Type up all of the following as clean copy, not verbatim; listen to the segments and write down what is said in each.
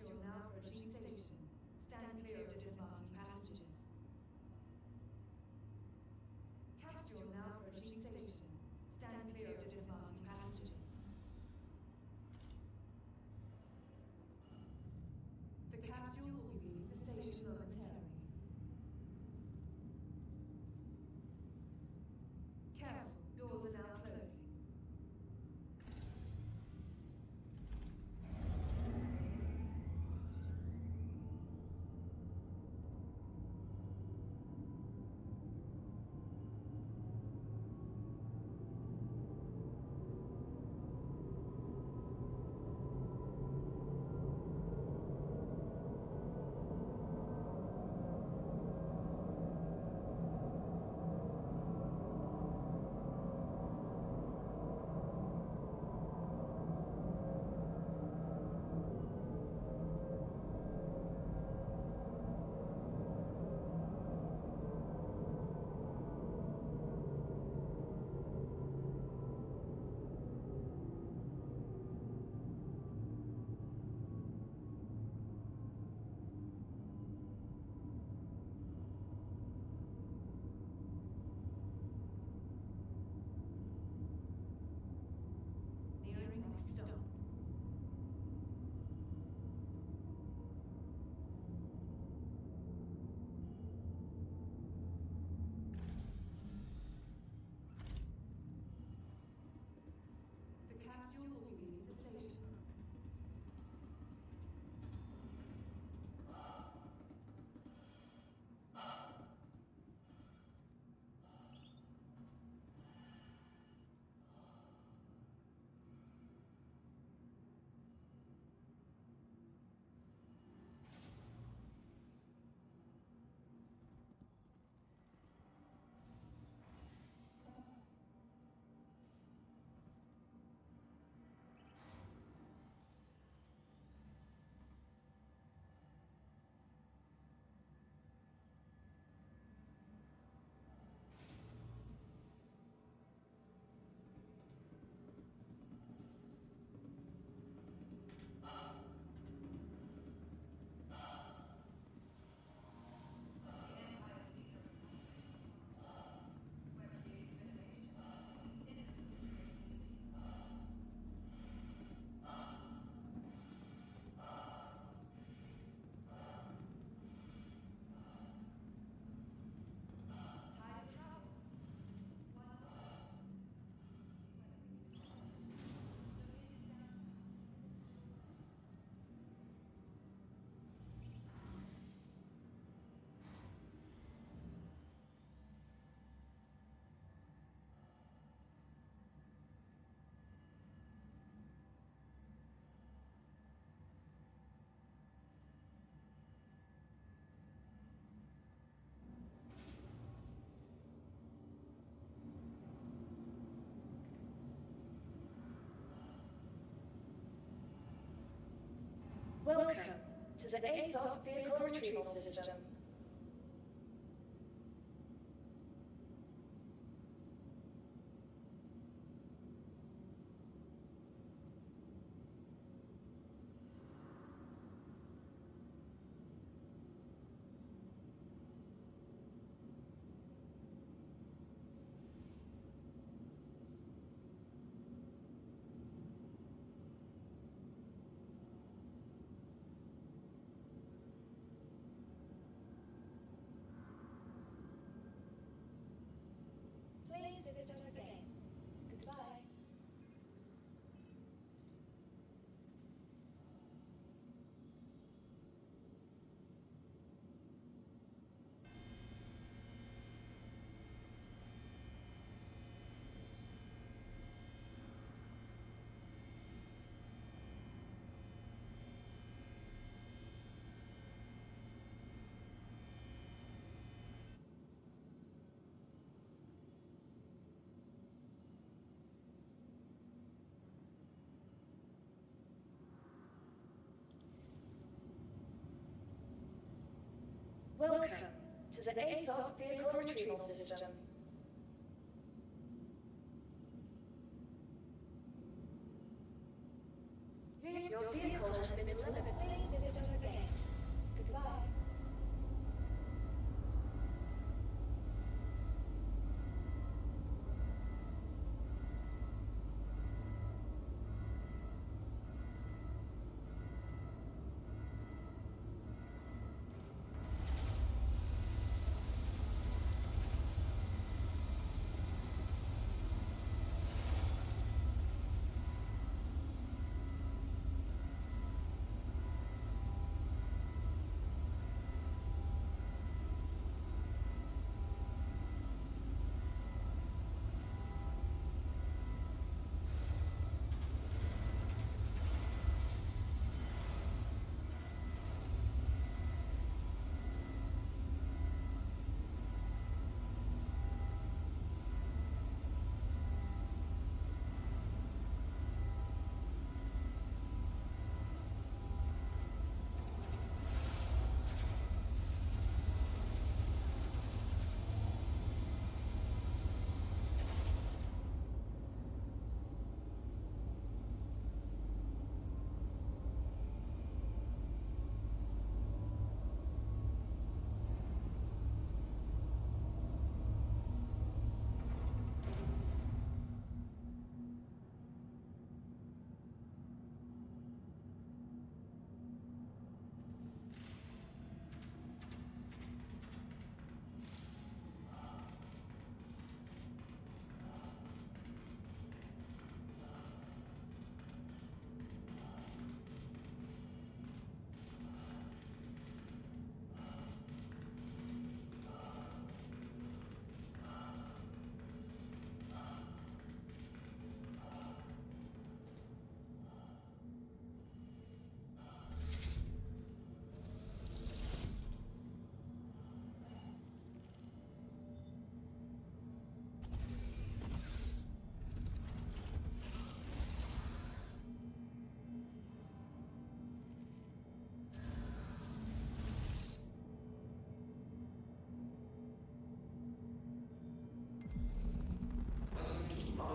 Capsule now approaching station. Stand clear of disembarking passengers. Capsule now approaching station. Stand clear of disembarking passengers. The capsule will be leaving the station momentarily. Careful, doors are now closing. Welcome to the ASOC Vehicle Retrieval System. Please visit us again. Goodbye. Welcome to the ASOC Vehicle Retrieval System. Your vehicle has been delivered. Please visit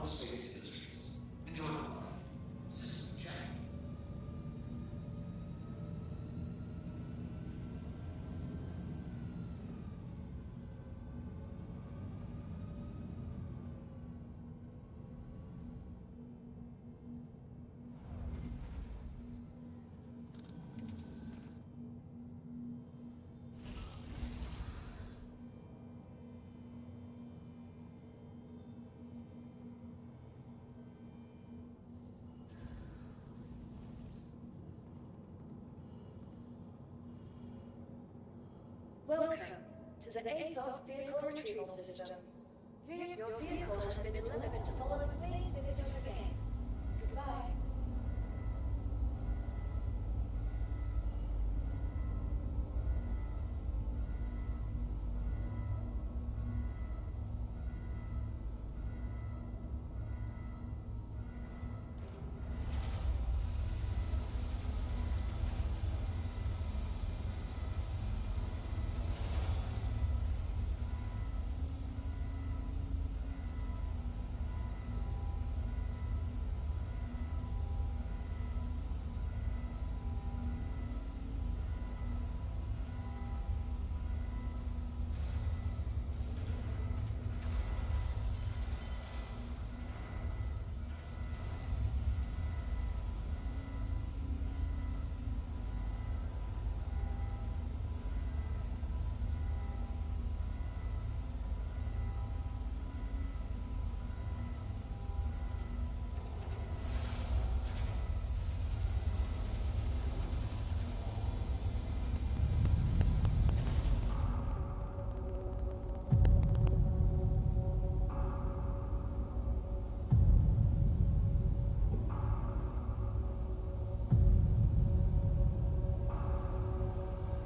aerospace industries. Enjoy the ride. System check. Welcome to the ASOC Vehicle Retrieval System. Your vehicle has been delivered to follow today's visitors again. Goodbye.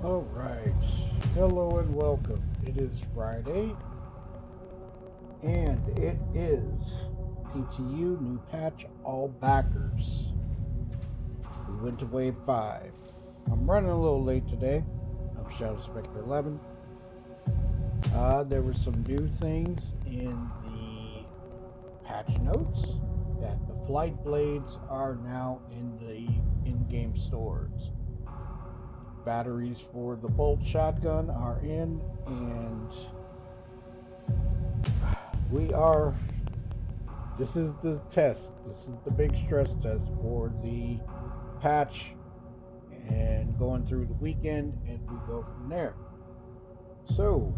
All right, hello and welcome. It is Friday, and it is PTU new patch all backers. We went to wave 5. I'm running a little late today. I'm Shadow Spectre 11. There were some new things in the patch notes that the flight blades are now in the in-game stores. Batteries for the bolt shotgun are in, and this is the test. This is the big stress test for the patch, and going through the weekend, and we go from there. So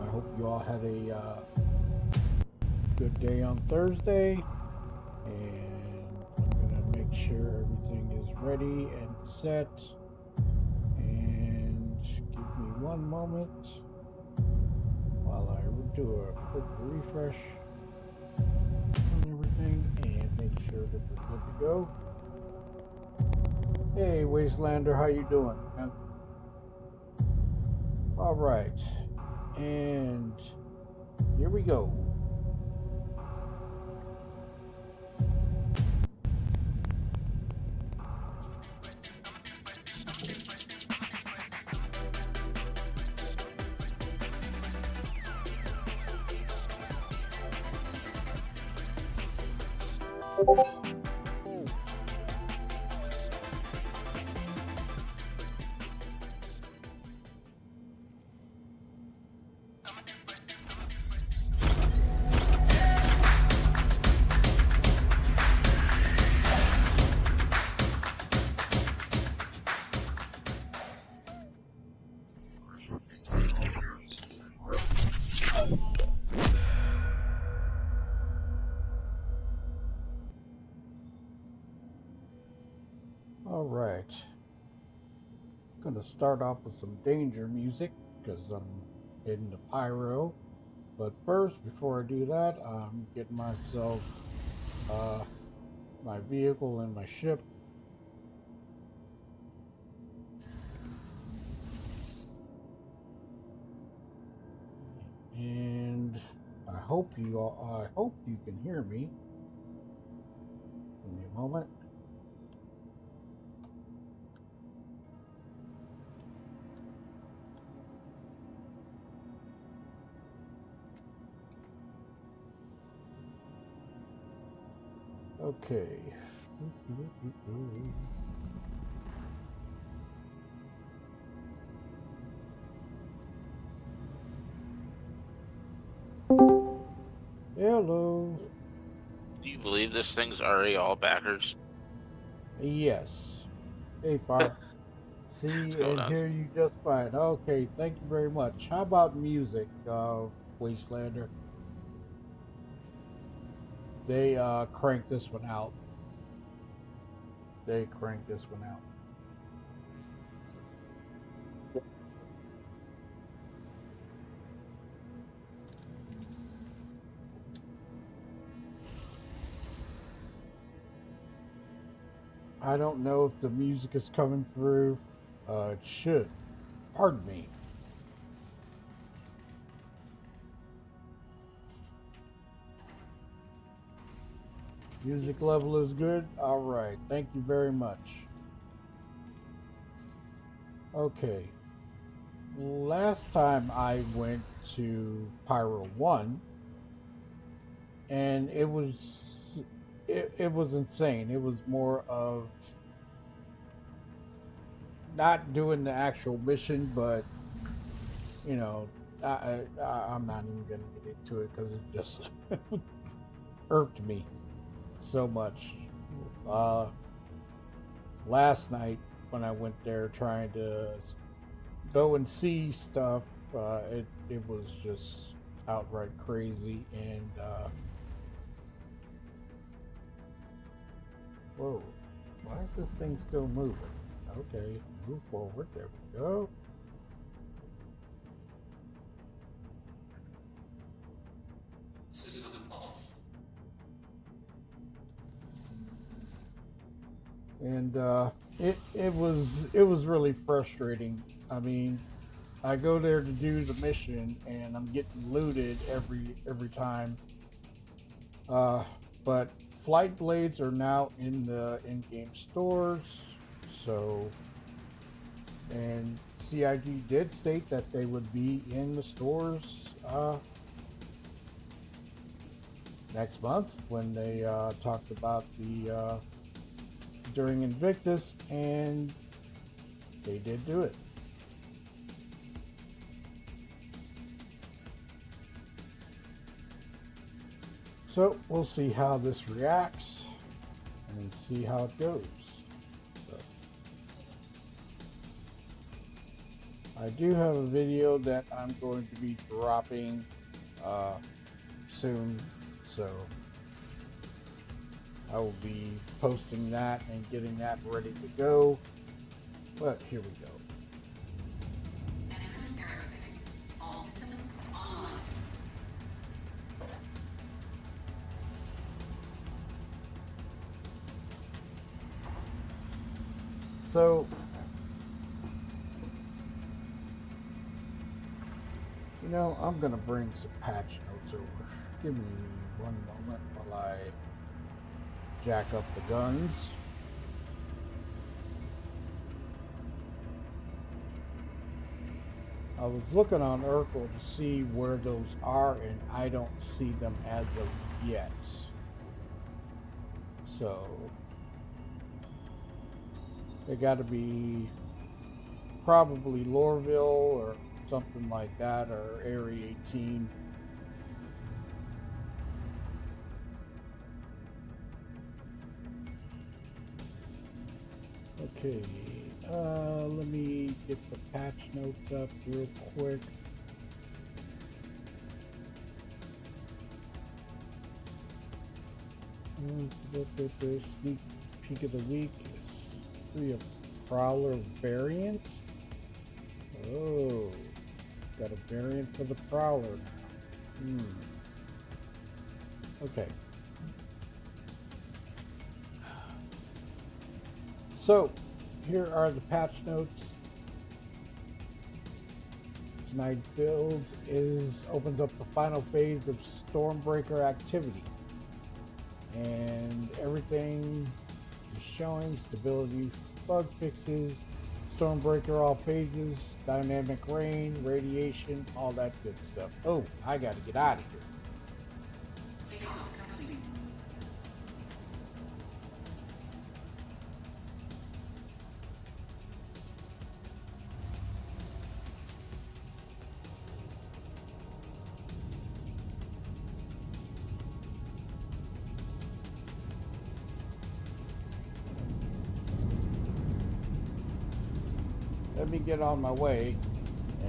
I hope you all had a good day on Thursday, and I'm gonna make sure everything is ready and set, and give me one moment while I do a quick refresh on everything and make sure that we're good to go. Hey Wastelander, how you doing, man? All right, and here we go. All right, I'm gonna start off with some danger music because I'm heading to Pyro. But first, before I do that, I'm getting myself my vehicle and my ship. And I hope you can hear me. Give me a moment. Okay. Hello. Do you believe this thing's already all backers? Yes. Hey, Far. See What's going and on? hear you just fine. Okay, thank you very much. How about music, Wastelander? They cranked this one out. They cranked this one out. I don't know if the music is coming through. It should. Pardon me. Music level is good. All right. Thank you very much. Okay. Last time I went to Pyro 1, and it was insane. It was more of not doing the actual mission, but you know, I'm not even gonna get into it because it just irked me so much. Last night when I went there trying to go and see stuff, it was just outright crazy. And whoa, why is this thing still moving? Okay, move forward. There we go. System off. And it was really frustrating. I mean, I go there to do the mission and I'm getting looted every time. But flight blades are now in the in-game stores. So, and CIG did state that they would be in the stores next month when they talked about the during Invictus, and they did do it. So we'll see how this reacts and see how it goes. So, I do have a video that I'm going to be dropping soon, so I will be posting that and getting that ready to go. But here we go. So, you know, I'm gonna bring some patch notes over. Give me one moment while I jack up the guns. I was looking on Urkel to see where those are, and I don't see them as of yet. So they got to be probably Lorville or something like that, or Area 18. Okay, let me get the patch notes up real quick. Sneak peek of the week is 3 of Prowler variant. Oh, got a variant for the Prowler now. Okay. So, here are the patch notes. Tonight's build opens up the final phase of Stormbreaker activity. And everything is showing stability, bug fixes, Stormbreaker all phases, dynamic rain, radiation, all that good stuff. Oh, I gotta get out of here. let me get on my way,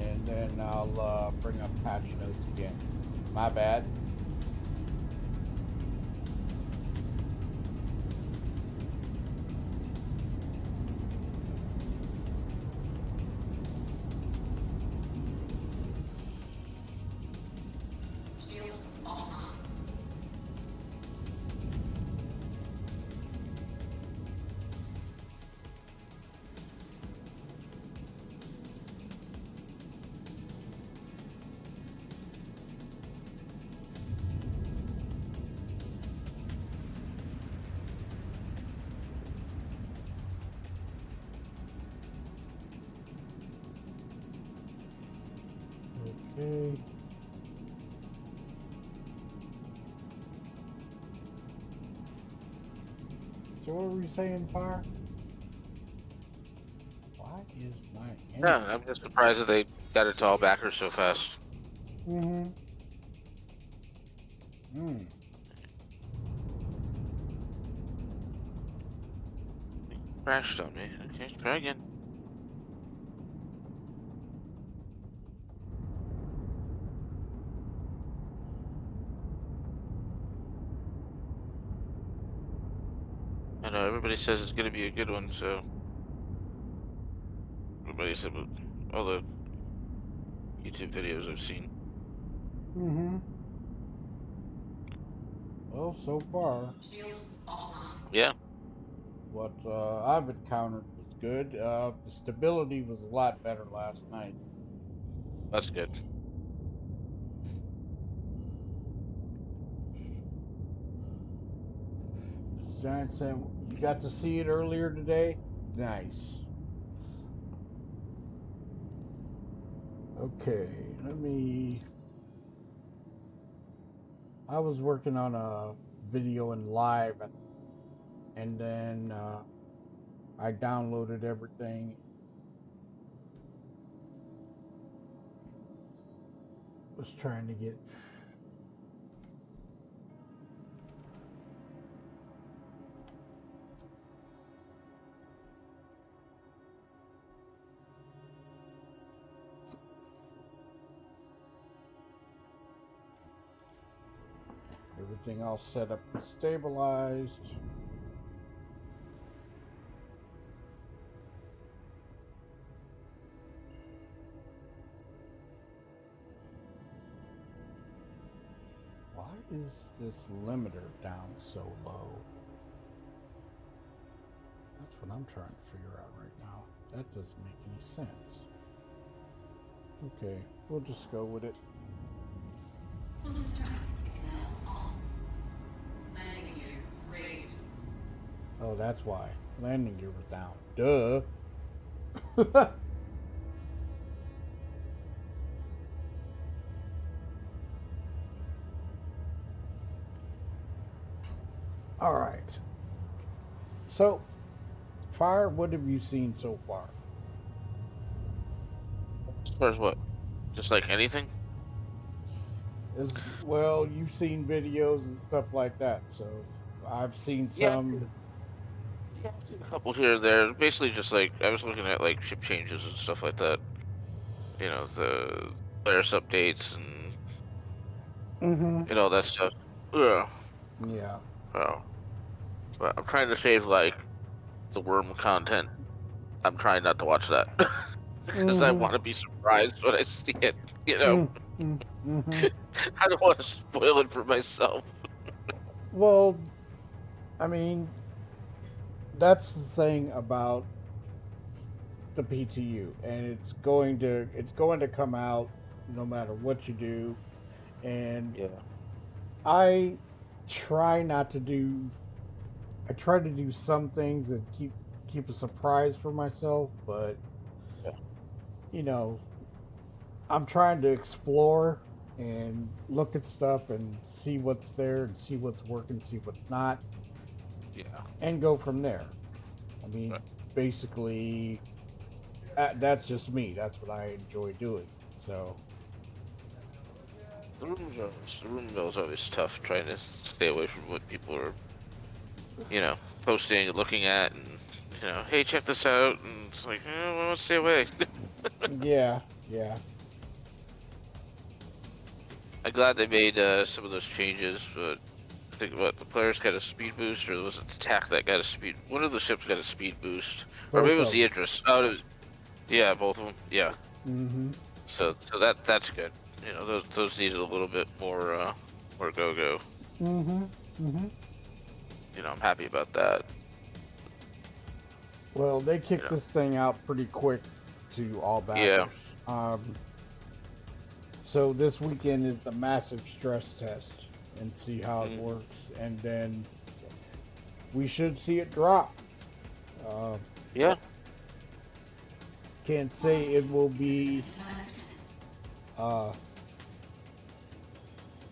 and then I'll bring up patch notes again. My bad. Okay. So what were we saying, Fire? Why is my Yeah, I'm just surprised that they got it to all backers so fast. Mm-hmm. Hmm. Crashed on me. Okay, try again. I know everybody says it's gonna be a good one, so everybody said with all the YouTube videos I've seen. Mm-hmm. Well, so far, Yeah, what I've encountered was good. The stability was a lot better last night. that's good. Giant said, you got to see it earlier today? Nice. Okay, I was working on a video in live, and then I downloaded everything. Was trying to get everything all set up and stabilized. Why is this limiter down so low? That's what I'm trying to figure out right now. That doesn't make any sense. Okay, we'll just go with it. Oh, that's why. Landing gear was down. Duh. All right. So, Fire, what have you seen so far? As far as what? Just like anything? Well, you've seen videos and stuff like that, so I've seen some. Yeah, I've seen a couple here or there. Basically, just like I was looking at like ship changes and stuff like that. You know, the BIOS updates Mm-hmm. and all that stuff. Yeah. Yeah. Oh. But I'm trying to save like the worm content. I'm trying not to watch that because I want to be surprised when I see it. You know, Mm-hmm. I don't want to spoil it for myself. Well, I mean, that's the thing about the PTU, and it's going to come out no matter what you do, and Yeah. I try not to do. I try to do some things and keep a surprise for myself, but Yeah. you know, I'm trying to explore and look at stuff and see what's there and see what's working, see what's not, Yeah. and go from there. I mean, Right. basically, that's just me. That's what I enjoy doing. So, The room mill's always tough. Trying to stay away from what people are, you know, posting and looking at and hey, check this out, and it's like, well, let's stay away. Yeah, yeah. I'm glad they made some of those changes, but I think the players got a speed boost, or was it the attack that got a speed? One of the ships got a speed boost, or maybe it was the Idris. Oh, yeah, both of them. Yeah. Mm-hmm. So that's good. Those needed a little bit more go. Mm-hmm. Mm-hmm. I'm happy about that. Well, they kicked this thing out pretty quick to all backers. Yeah. So this weekend is the massive stress test and see how it works, and then we should see it drop. Yeah. Can't say it will be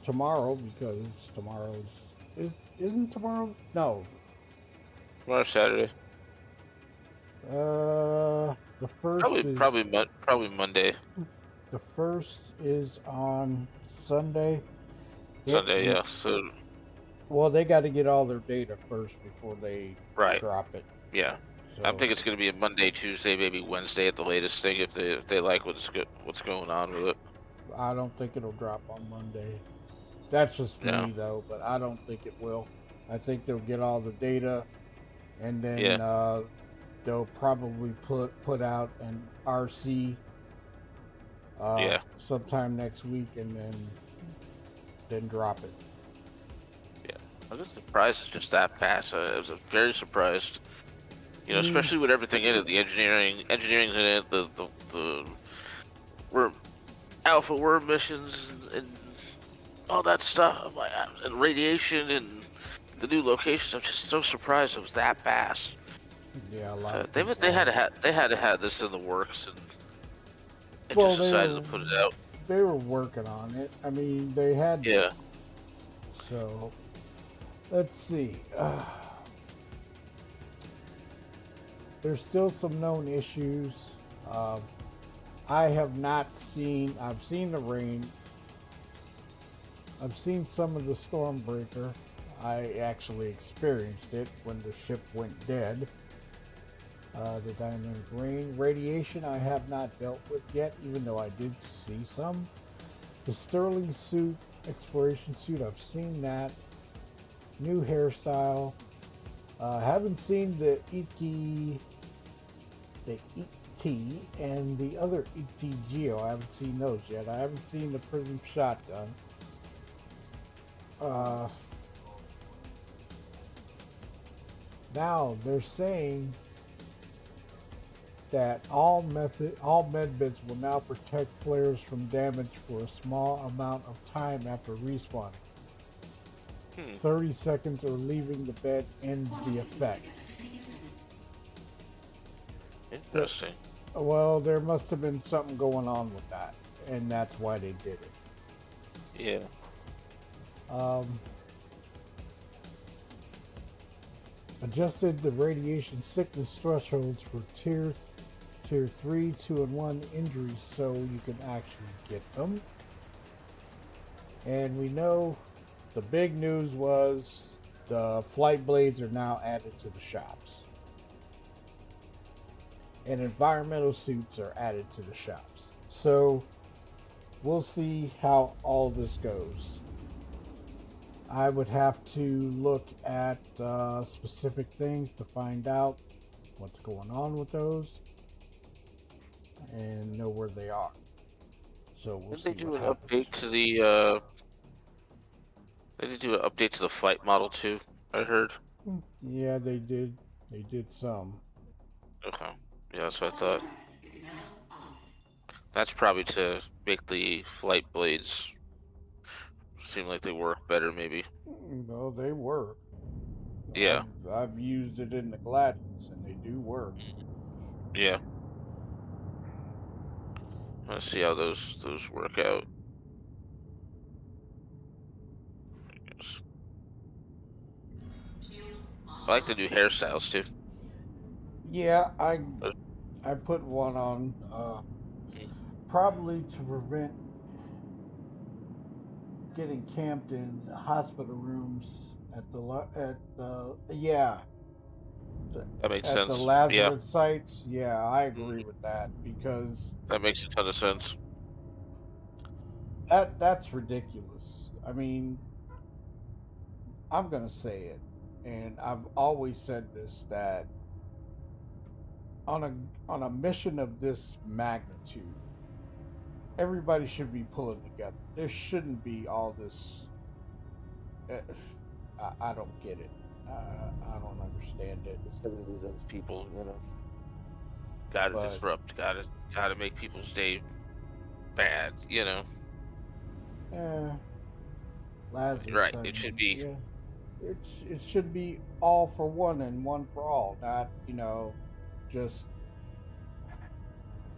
tomorrow, because isn't tomorrow? No. Tomorrow's Saturday. The first probably Monday. The first is on Sunday. Sunday, yeah. So. Well, they got to get all their data first before they drop it. Yeah. So, I think it's going to be a Monday, Tuesday, maybe Wednesday at the latest thing if they like what's going on with it. I don't think it'll drop on Monday. That's just me though, but I don't think it will. I think they'll get all the data, and then they'll probably put out an RC sometime next week, and then drop it. Yeah, I was surprised it's just that fast. I was very surprised. Especially with everything in it, the engineering's in it, the alpha worm missions and all that stuff, and radiation and the new locations. I'm just so surprised it was that fast. Yeah, a lot. They had to have this in the works, and just decided to put it out. They were working on it. I mean, they had. Yeah. So, let's see. There's still some known issues. I have not seen. I've seen the rain. I've seen some of the Stormbreaker. I actually experienced it when the ship went dead. The dynamic rain. Radiation I have not dealt with yet, even though I did see some. The Sterling suit, exploration suit, I've seen that. New hairstyle. Haven't seen the ET and the other ET Geo. I haven't seen those yet. I haven't seen the Prism shotgun. Now they're saying that all medbits will now protect players from damage for a small amount of time after respawning. 30 seconds or leaving the bed ends the effect. Interesting. Well, there must have been something going on with that, and that's why they did it. Yeah. Adjusted the radiation sickness thresholds for tier 3, 2, and 1 injuries so you can actually get them. And we know the big news was the flight blades are now added to the shops. And environmental suits are added to the shops. So we'll see how all this goes. I would have to look at specific things to find out what's going on with those and know where they are. So we'll see. Did they do an update to the? They did do an update to the flight model too. I heard. Yeah, they did. They did some. Okay. Yeah, that's what I thought. That's probably to make the flight blades seem like they work better, maybe. Well, they work. Yeah. I've used it in the Gladius, and they do work. Yeah. Let's see how those work out. I like the new hairstyles too. Yeah, I put one on probably to prevent getting camped in hospital rooms at the That makes at sense. the Yeah, Lazarus sites, yeah, I agree with that because that makes a ton of sense. that's ridiculous. I mean, I'm gonna say it, and I've always said this, that on a mission of this magnitude, everybody should be pulling together. There shouldn't be all this. I don't get it. I don't understand it. It's gonna be those people, you know. Gotta But disrupt. Gotta make people's day bad. You know. Lazarus, Right. I It should mean, be. yeah, it should be all for one and one for all, not just.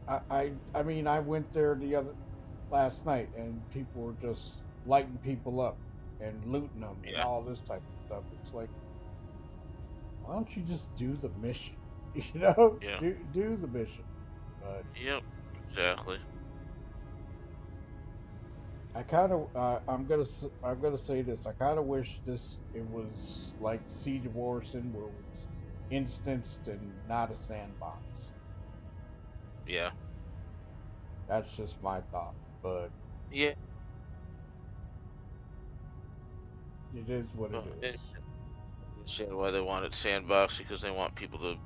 I mean, I went there last night, and people were just lighting people up and looting them and Yeah. all this type of stuff. It's like, why don't you just do the mission? You know, Yeah. do the mission. But Yep. Exactly. I kind of, I'm gonna say this. I kind of wish it was like Siege of Orson, where it was instanced and not a sandbox. Yeah. That's just my thought, but Yeah. it is what Well, it is. understand why they want it sandbox, because they want people to.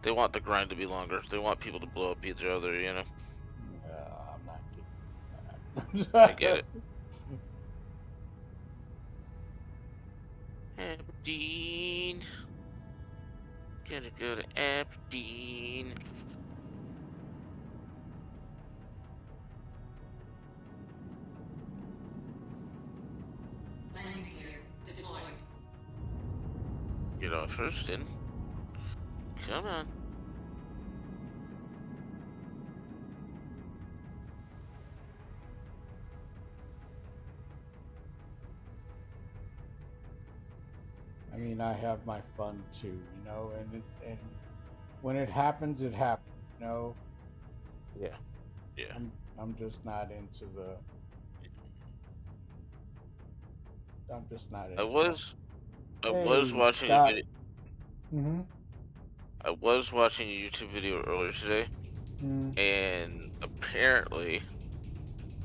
They want the grind to be longer. They want people to blow up each other. You know. I'm not getting that. I get it. Aberdeen. Gonna go to Aberdeen. Landing gear deployed. Get off first, then. Come on. I mean, I have my fun too, and when it happens, it happens. Yeah. Yeah. I'm just not into the. I'm just not into. I was Hey, watching a Scott. video. Mm-hmm. I was watching a YouTube video earlier today, Mm. and apparently,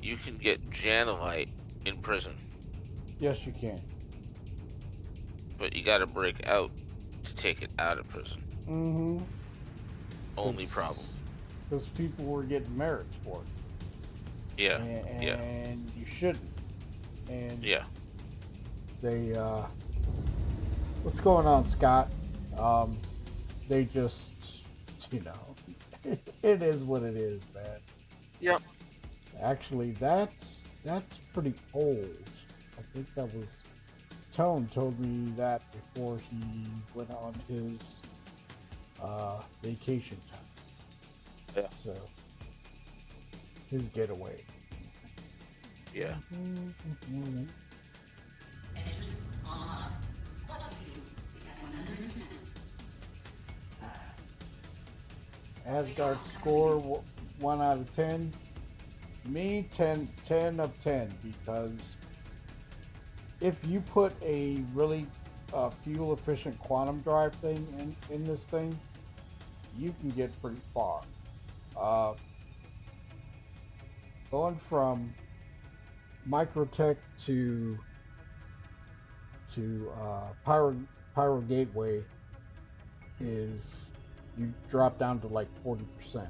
you can get Janelite in prison, Yes, you can. but you got to break out to take it out of prison. Mm-hmm. Only problem. Because people were getting merits for it. Yeah. And Yeah. you shouldn't. And Yeah. they what's going on, Scott? They just it is what it is, man. Yep. Actually, that's pretty old. I think that was Tone told me that before he went on his vacation time. Yeah. So his getaway. Yeah. Engines online. Altitude is at 100%. Asgard score 1 out of 10. Me 10 of 10, because if you put a really fuel efficient quantum drive thing in this thing, you can get pretty far. Going from Microtech to Pyro Gateway is, you drop down to like 40%.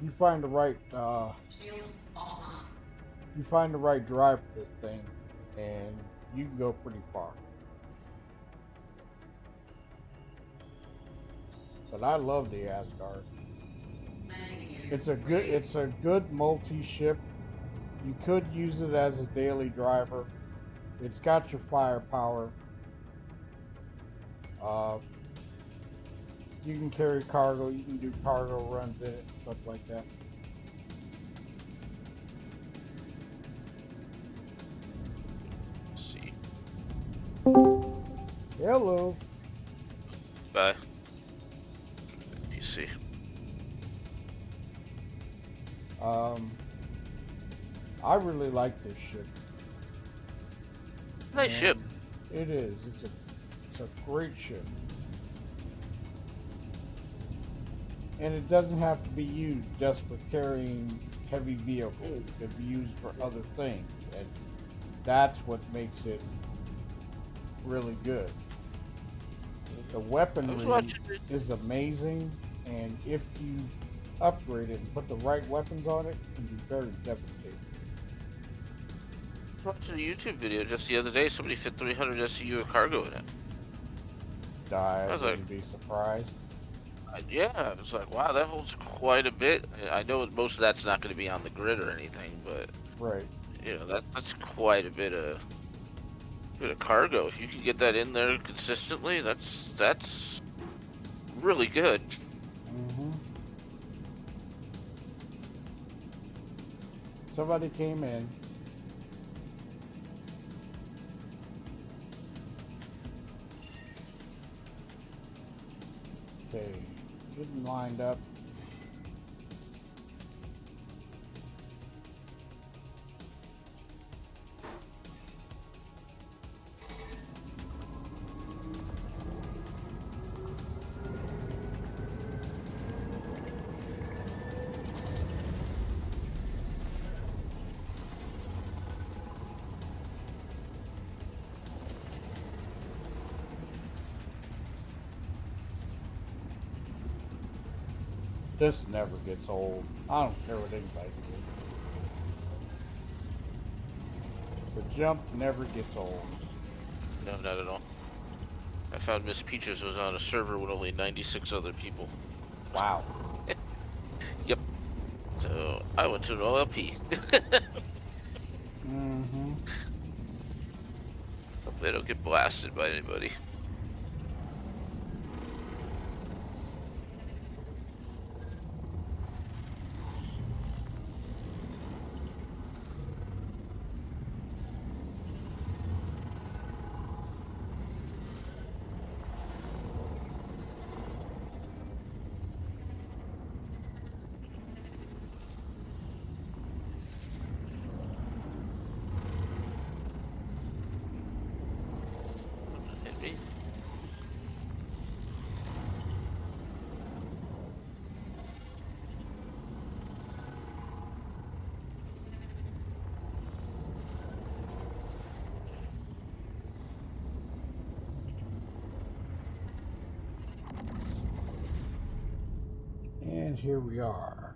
You find the right Shields offline. you find the right drive for this thing, and you can go pretty far. But I love the Asgard. Landing gear. It's a good multi-ship. You could use it as a daily driver. It's got your firepower. You can carry cargo. You can do cargo runs in it, stuff like that. Let's see. Hello. Bye. PC. I really like this ship. Nice ship. It is. It's a great ship. And it doesn't have to be used just for carrying heavy vehicles. It can be used for other things. And that's what makes it really good. The weaponry is amazing, and if you upgrade it and put the right weapons on it, it can be very devastating. I was watching a YouTube video just the other day. Somebody fit 300 SCU of cargo in it. I was like, be surprised. Yeah, I was like, wow, that holds quite a bit. I know most of that's not going to be on the grid or anything, but right, you know, that's quite a bit of cargo. If you can get that in there consistently, that's really good. Mm-hmm. Somebody came in. Okay, getting lined up. This never gets old. I don't care what anybody says. The jump never gets old. No, not at all. I found Miss Peaches was on a server with only 96 other people. Wow. Yep. So I went to an OLP. Mm-hmm. Hope they don't get blasted by anybody. And here we are.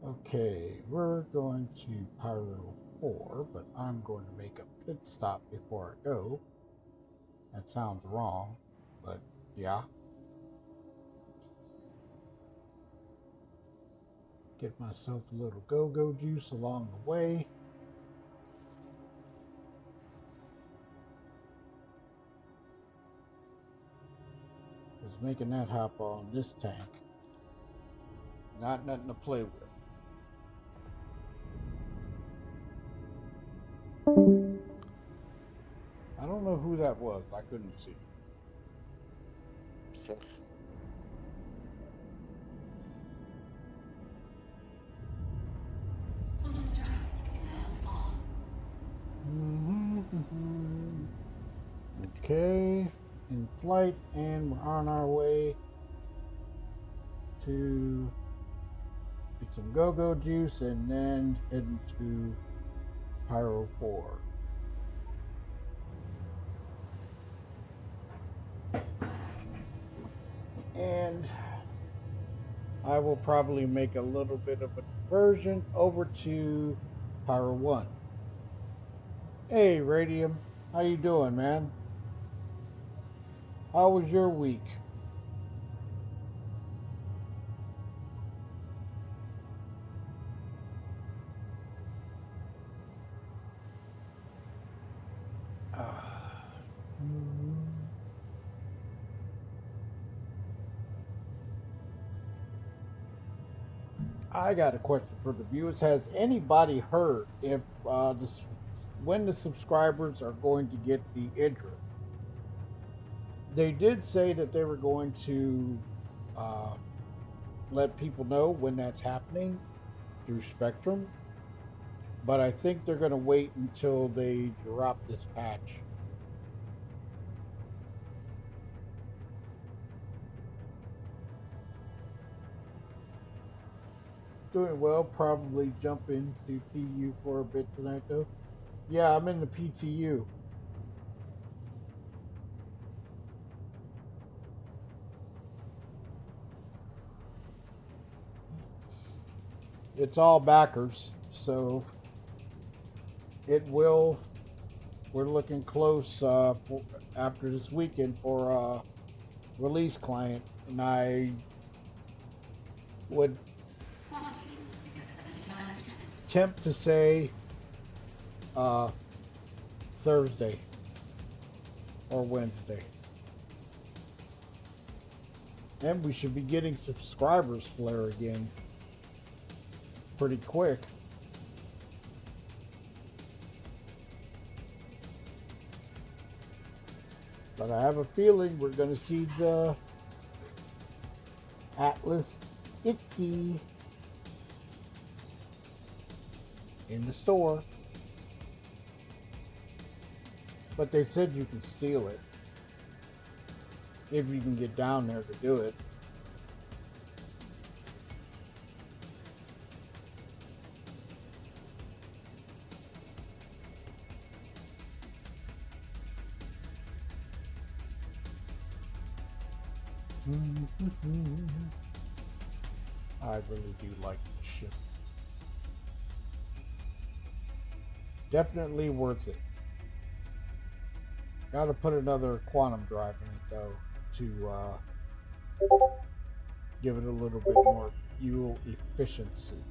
Okay, we're going to Pyro 4, but I'm going to make a pit stop before I go. That sounds wrong, but yeah. Get myself a little go-go juice along the way. Was making that hop on this tank. Not nothing to play with. I don't know who that was. I couldn't see. Okay, in flight, and we're on our way to get some go-go juice and then heading to Pyro 4. And I will probably make a little bit of a diversion over to Pyro 1. Hey Radium, how you doing, man? How was your week? I got a question for the viewers. Has anybody heard if when the subscribers are going to get the interest? They did say that they were going to let people know when that's happening through Spectrum. But I think they're going to wait until they drop this patch. Doing well. Probably jump into PU for a bit tonight, though. Yeah, I'm in the PTU. It's all backers, so it will. We're looking close after this weekend for a release client, and I would attempt to say Thursday or Wednesday. And we should be getting subscribers flare again pretty quick. But I have a feeling we're going to see the Atlas Icky in the store. But they said you can steal it if you can get down there to do it. I really do like this shit. Definitely worth it. Gotta put another quantum drive in it though to give it a little bit more fuel efficiency.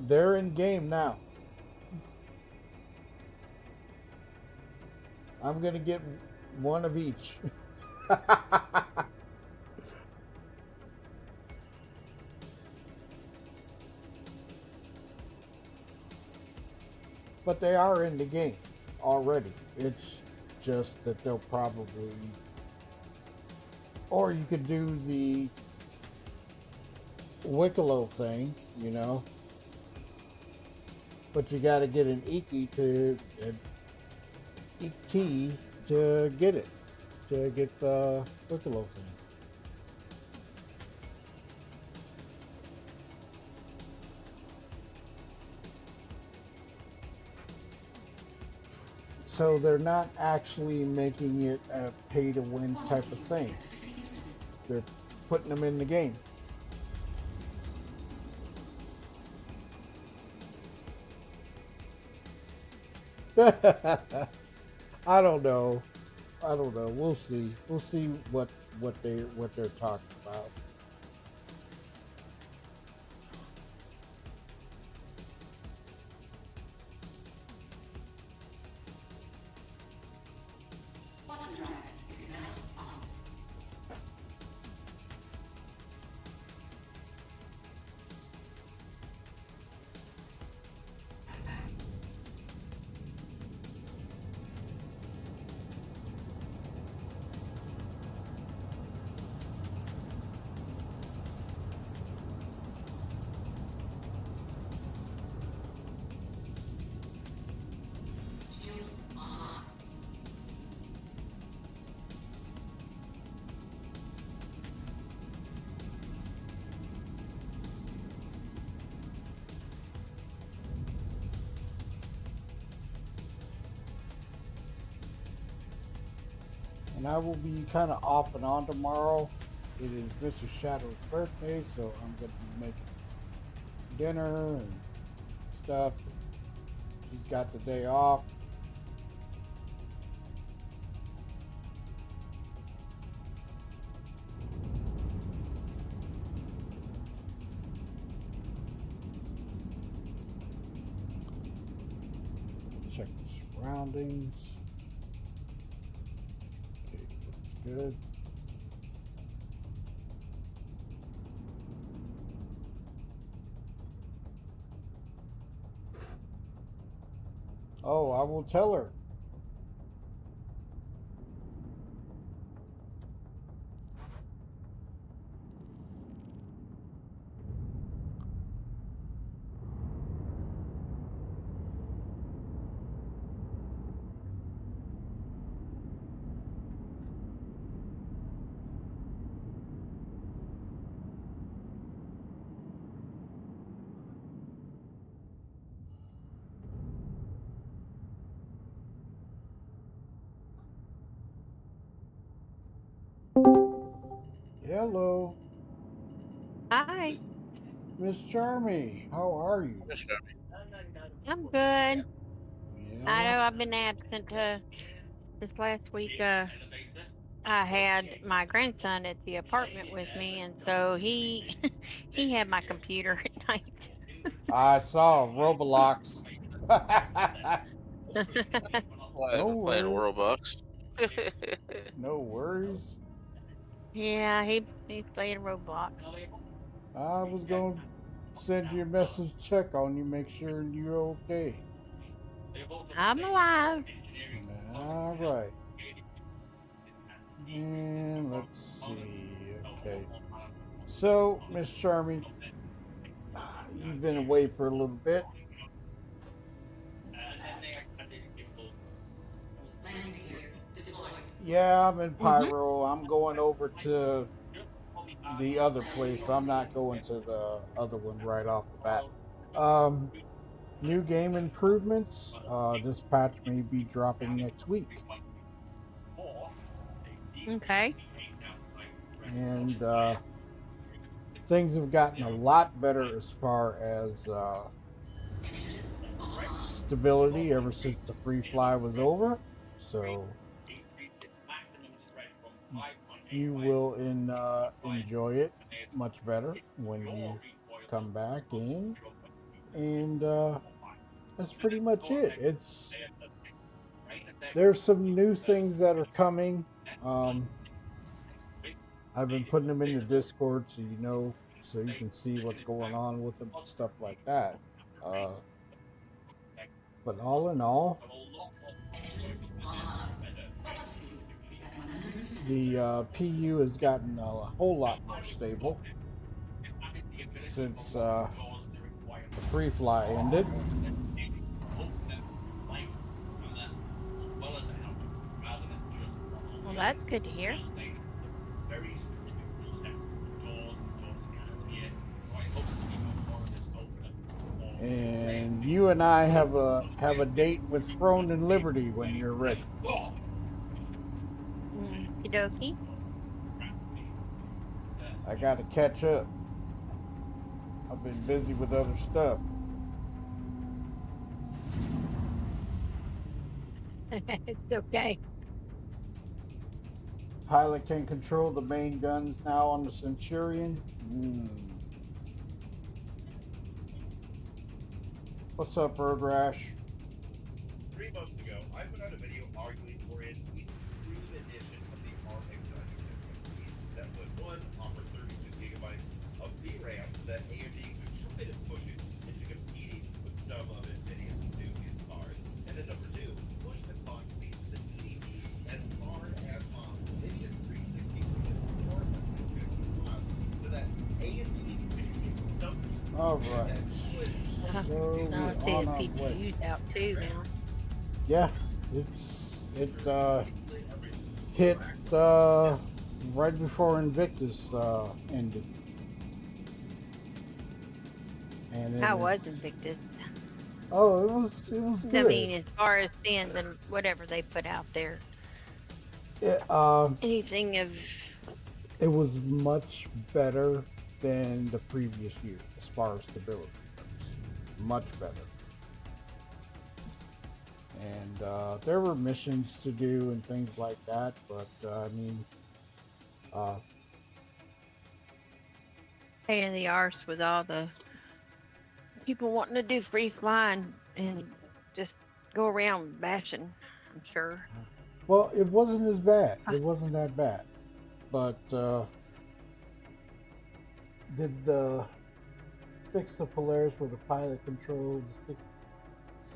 They're in game now. I'm gonna get one of each. But they are in the game already. It's just that they'll probably, or you could do the Wicklow thing, you know. But you got to get an ET to get it, to get the Wicklow thing. So they're not actually making it a pay-to-win type of thing. They're putting them in the game. I don't know. We'll see. We'll see what they're talking about. And I will be kind of off and on tomorrow. It is Mr. Shadow's birthday, so I'm going to be making dinner and stuff. He's got the day off. Check the surroundings. Good. Oh, I will tell her. Hello, Hi, Miss Charmy. How are you? I'm good. I Yeah. know I've been absent this last week. I had my grandson at the apartment with me, and so he he had my computer at night. I saw Roblox. No Playing worries. Roblox. No worries. Yeah, he's playing Roblox. I was going to send you a message, check on you, make sure you're okay. I'm alive. All right. And let's see. Okay. So, Miss Charmy, you've been away for a little bit. Landing gear deployed. Yeah, I'm in Mhm. Pyro. I'm going over to the other place. I'm not going to the other one right off the bat. Um, New game improvements. This patch may be dropping next week. Okay. And things have gotten a lot better as far as stability ever since the free fly was over. So you will enjoy it much better when you come back in. And that's pretty much it. There's some new things that are coming. I've been putting them in the Discord so you know, so you can see what's going on with them and stuff like that. Uh, but all in all, the PU has gotten a whole lot more stable since the free fly ended. Well, that's good to hear. And you and I have a date with Throne and Liberty when you're ready. Okie dokie. I got to catch up. I've been busy with other stuff. It's okay. Pilot can control the main guns now on the Centurion. What's up, Bird Rash? 3 months ago, I put out a video arguing for an improved edition of the RX 96 that would, one, offer 32 gigabytes of VRAM that AMD could try to push it into competing with some of NVIDIA's enthusiast cards, and then number two, push the clock speeds to the TDP as far as NVIDIA's 360 or 255, so that AMD could get some. All right. So I see on the our way. PTU's out too now. Yeah, it hit right before Invictus ended. And How was Invictus? Oh, it was good. I mean, as far as seeing the whatever they put out there, anything of it was much better than the previous year as far as stability goes. Much better. And there were missions to do and things like that, but I mean, pain in the arse with all the people wanting to do free flying and just go around bashing, I'm sure. well, it wasn't as bad. It wasn't that bad. But did the fix the Polaris where the pilot controls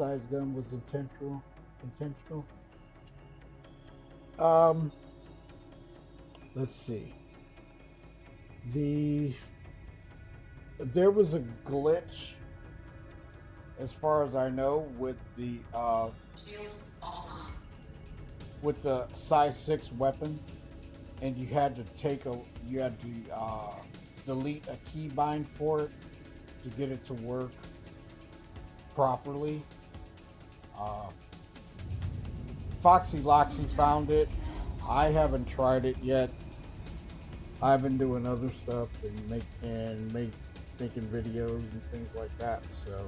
size gun was intentional. Let's see. There was a glitch, as far as I know, with the size 6 weapon, and you had to delete a keybind for it to get it to work properly. Foxy Loxy found it. I haven't tried it yet. I've been doing other stuff and making videos and things like that. So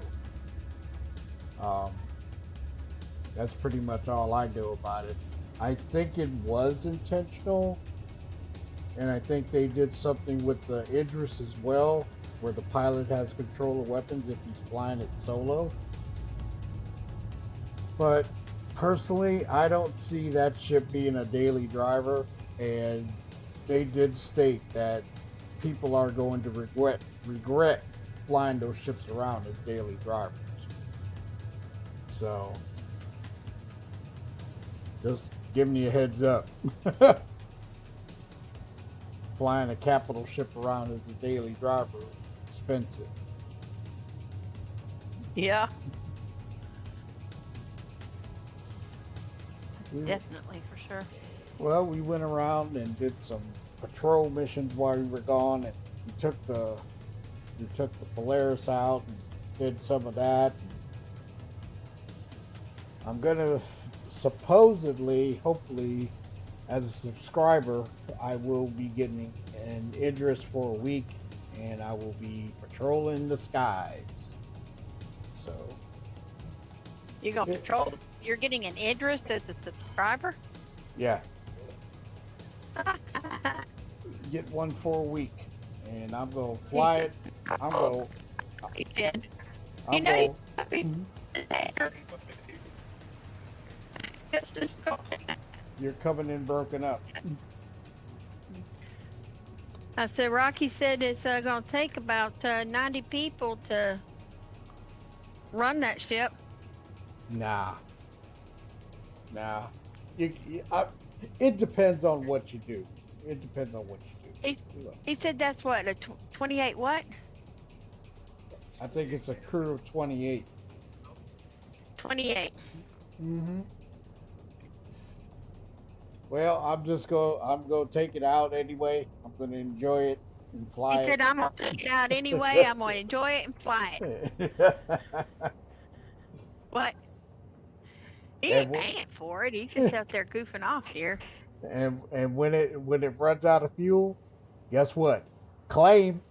that's pretty much all I know about it. I think it was intentional, and I think they did something with the Idris as well, where the pilot has control of weapons if he's flying it solo. But personally, I don't see that ship being a daily driver, and they did state that people are going to regret flying those ships around as daily drivers. So, just giving you a heads up. Flying a capital ship around as a daily driver is expensive. Yeah. Definitely, for sure. Well, we went around and did some patrol missions while we were gone, and we took the Polaris out and did some of that. I'm gonna supposedly, hopefully, as a subscriber, I will be getting an Idris for a week, and I will be patrolling the skies. So You're gonna patrol. You're getting an Idris as a subscriber? yeah, get one for a week, and I'm gonna fly it. You're coming in broken up. I said, Rocky said it's going to take about 90 people to run that ship. Nah. It depends on what you do. He said that's what, a 28 what? I think it's a crew of 28. 28. Mm-hmm. Well, I'm going to take it out anyway. I'm going to enjoy it and fly it. He said, I'm going to take it out anyway. I'm going to enjoy it and fly it. What? He ain't paying for it. He's just out there goofing off here. And when it runs out of fuel, guess what? Claim.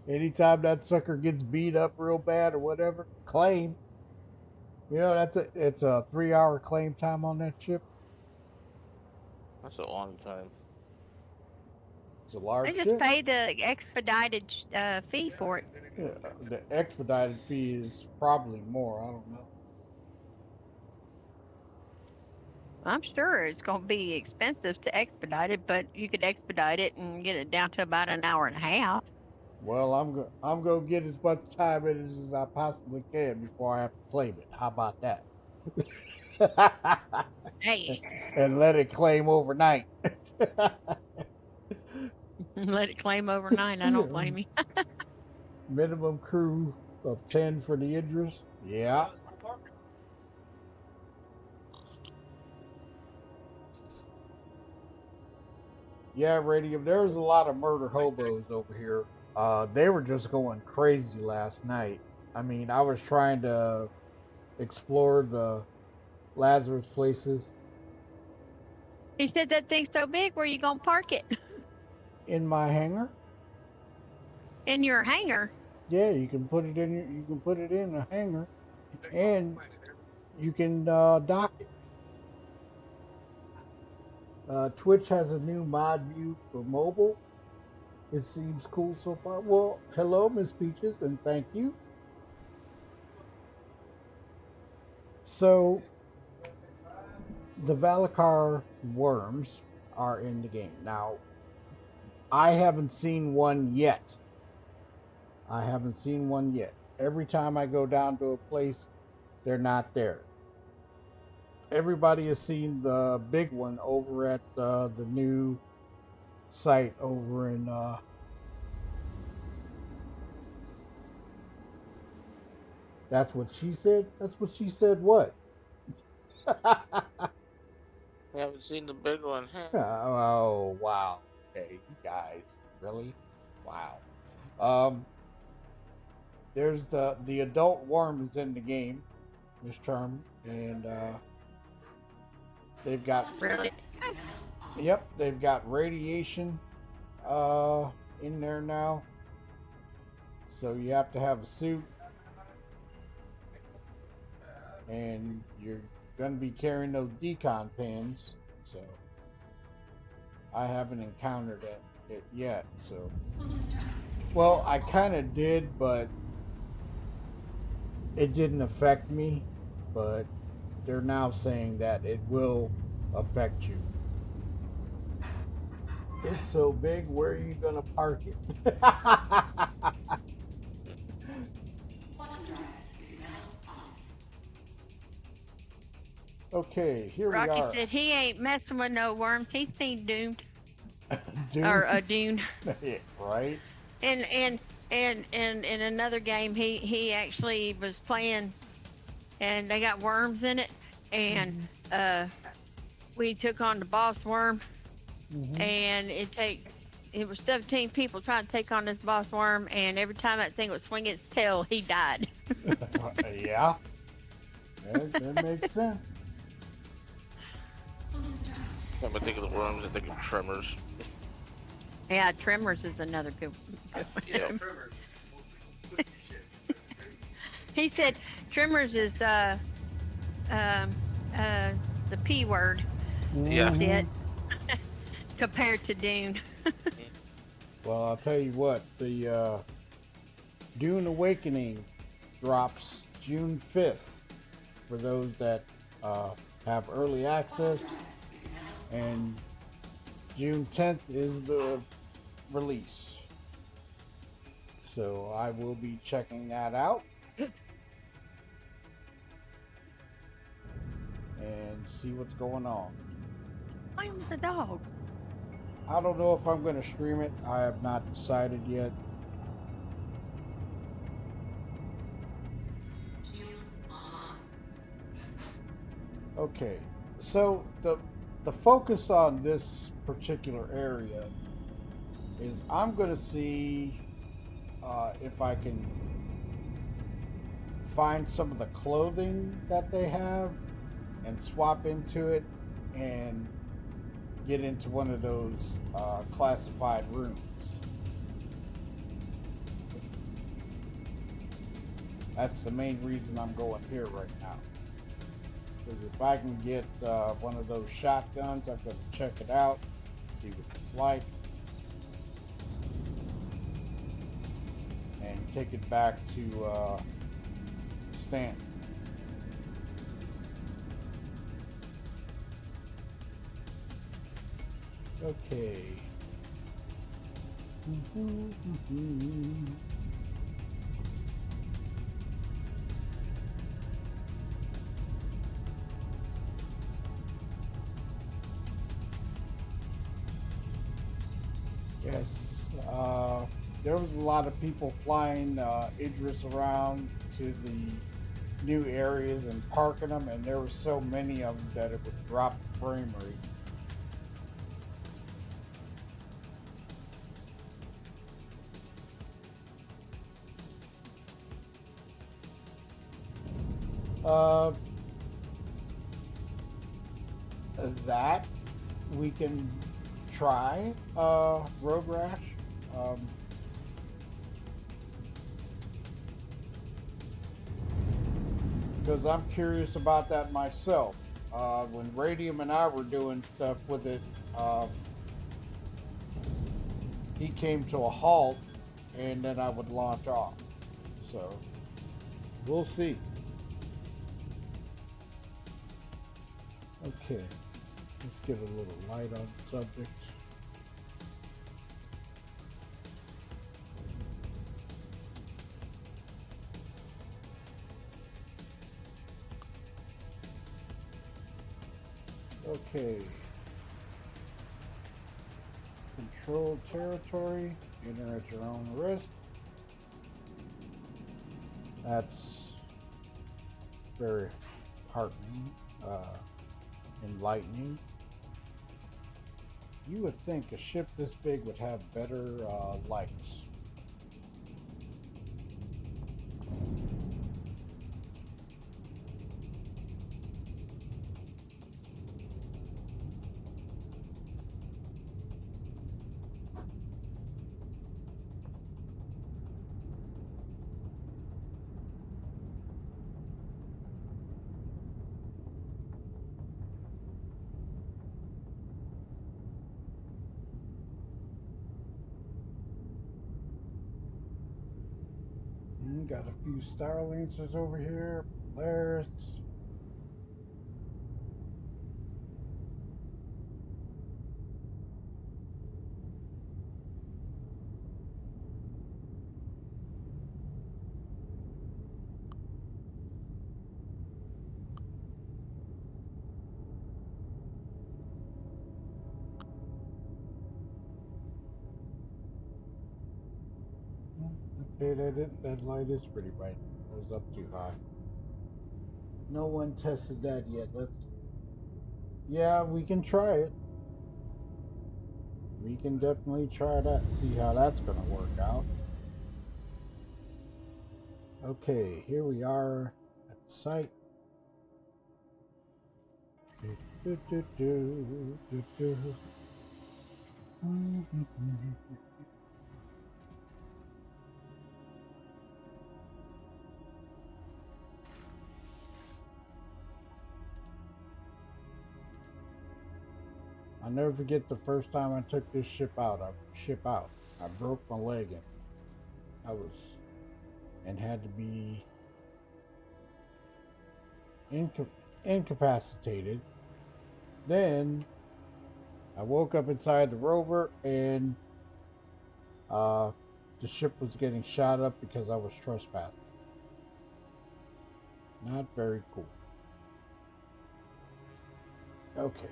Anytime that sucker gets beat up real bad or whatever, claim. You know, it's a 3-hour claim time on that ship. That's a long time. It's a large I just ship. paid the expedited fee for it. Yeah, the expedited fee is probably more. I don't know. I'm sure it's going to be expensive to expedite it, but you could expedite it and get it down to about an hour and a half. Well, I'm gonna get as much time in it as I possibly can before I have to claim it. How about that? Hey. And let it claim overnight. Let it claim overnight. I don't blame you. Minimum crew of 10 for the Idris. Yeah. Yeah, Radium, there was a lot of murder hobos over here. They were just going crazy last night. I mean, I was trying to explore the Lazarus places. He said that thing's so big, where you going to park it? In my hangar. In your hangar? Yeah, you can put it in a hangar, and you can dock it. Twitch has a new mod view for mobile. It seems cool so far. Well, hello, Miss Peaches, and thank you. So, the Valakar worms are in the game. Now, I haven't seen one yet. I haven't seen one yet. Every time I go down to a place, they're not there. Everybody has seen the big one over at the new site over in that's what she said. That's what she said. What? I haven't seen the big one. Oh wow. Okay, you guys, really? Wow. There's the adult worm is in the game, Miss Charm, and they've got Really? Yep, they've got radiation in there now. So you have to have a suit, and you're gonna be carrying those decon pins. So I haven't encountered it yet. So, well, I kind of did, but it didn't affect me. But they're now saying that it will affect you. It's so big, where are you gonna park it? Okay, here we are. Rocky said he ain't messing with no worms. He's seen Doomed. Dune? Or a Dune. Yeah, right? And in another game, he actually was playing, and they got worms in it, and we took on the boss worm, and it was 17 people trying to take on this boss worm, and every time that thing would swing its tail, he died. Yeah, that makes sense. I'm think of the worms. I think of Tremors. Yeah, Tremors is another good one. Yeah. He said Tremors is the P word. Yeah. Shit. Compared to Dune. Well, I'll tell you what, the Dune Awakening drops June 5th for those that have early access, and June 10th is the release. So I will be checking that out and see what's going on. I am the dog. I don't know if I'm going to stream it. I have not decided yet. Okay, so the focus on this particular area is I'm going to see if I can find some of the clothing that they have and swap into it and get into one of those classified rooms. That's the main reason I'm going here right now. Because if I can get one of those shotguns, I'm going to check it out, see what it's like, and take it back to Stan. Okay. Yes, there was a lot of people flying Idris around to the new areas and parking them, and there were so many of them that it would drop the frame rate. That we can try Road Rash. Because I'm curious about that myself. When Radium and I were doing stuff with it, he came to a halt, and then I would launch off. So we'll see. Okay, let's get a little light on the subject. Okay. Control territory. Enter at your own risk. That's very heartening, enlightening. You would think a ship this big would have better lights. Got a few Star Lancers over here. Polaris. Okay, that light is pretty bright. It was up too high. No one tested that yet. Yeah, we can try it. We can definitely try that and see how that's going to work out. Okay, here we are at the site. I'll never forget the first time I took this ship out. I broke my leg and had to be incapacitated. Then I woke up inside the rover and the ship was getting shot up because I was trespassing. Not very cool. Okay.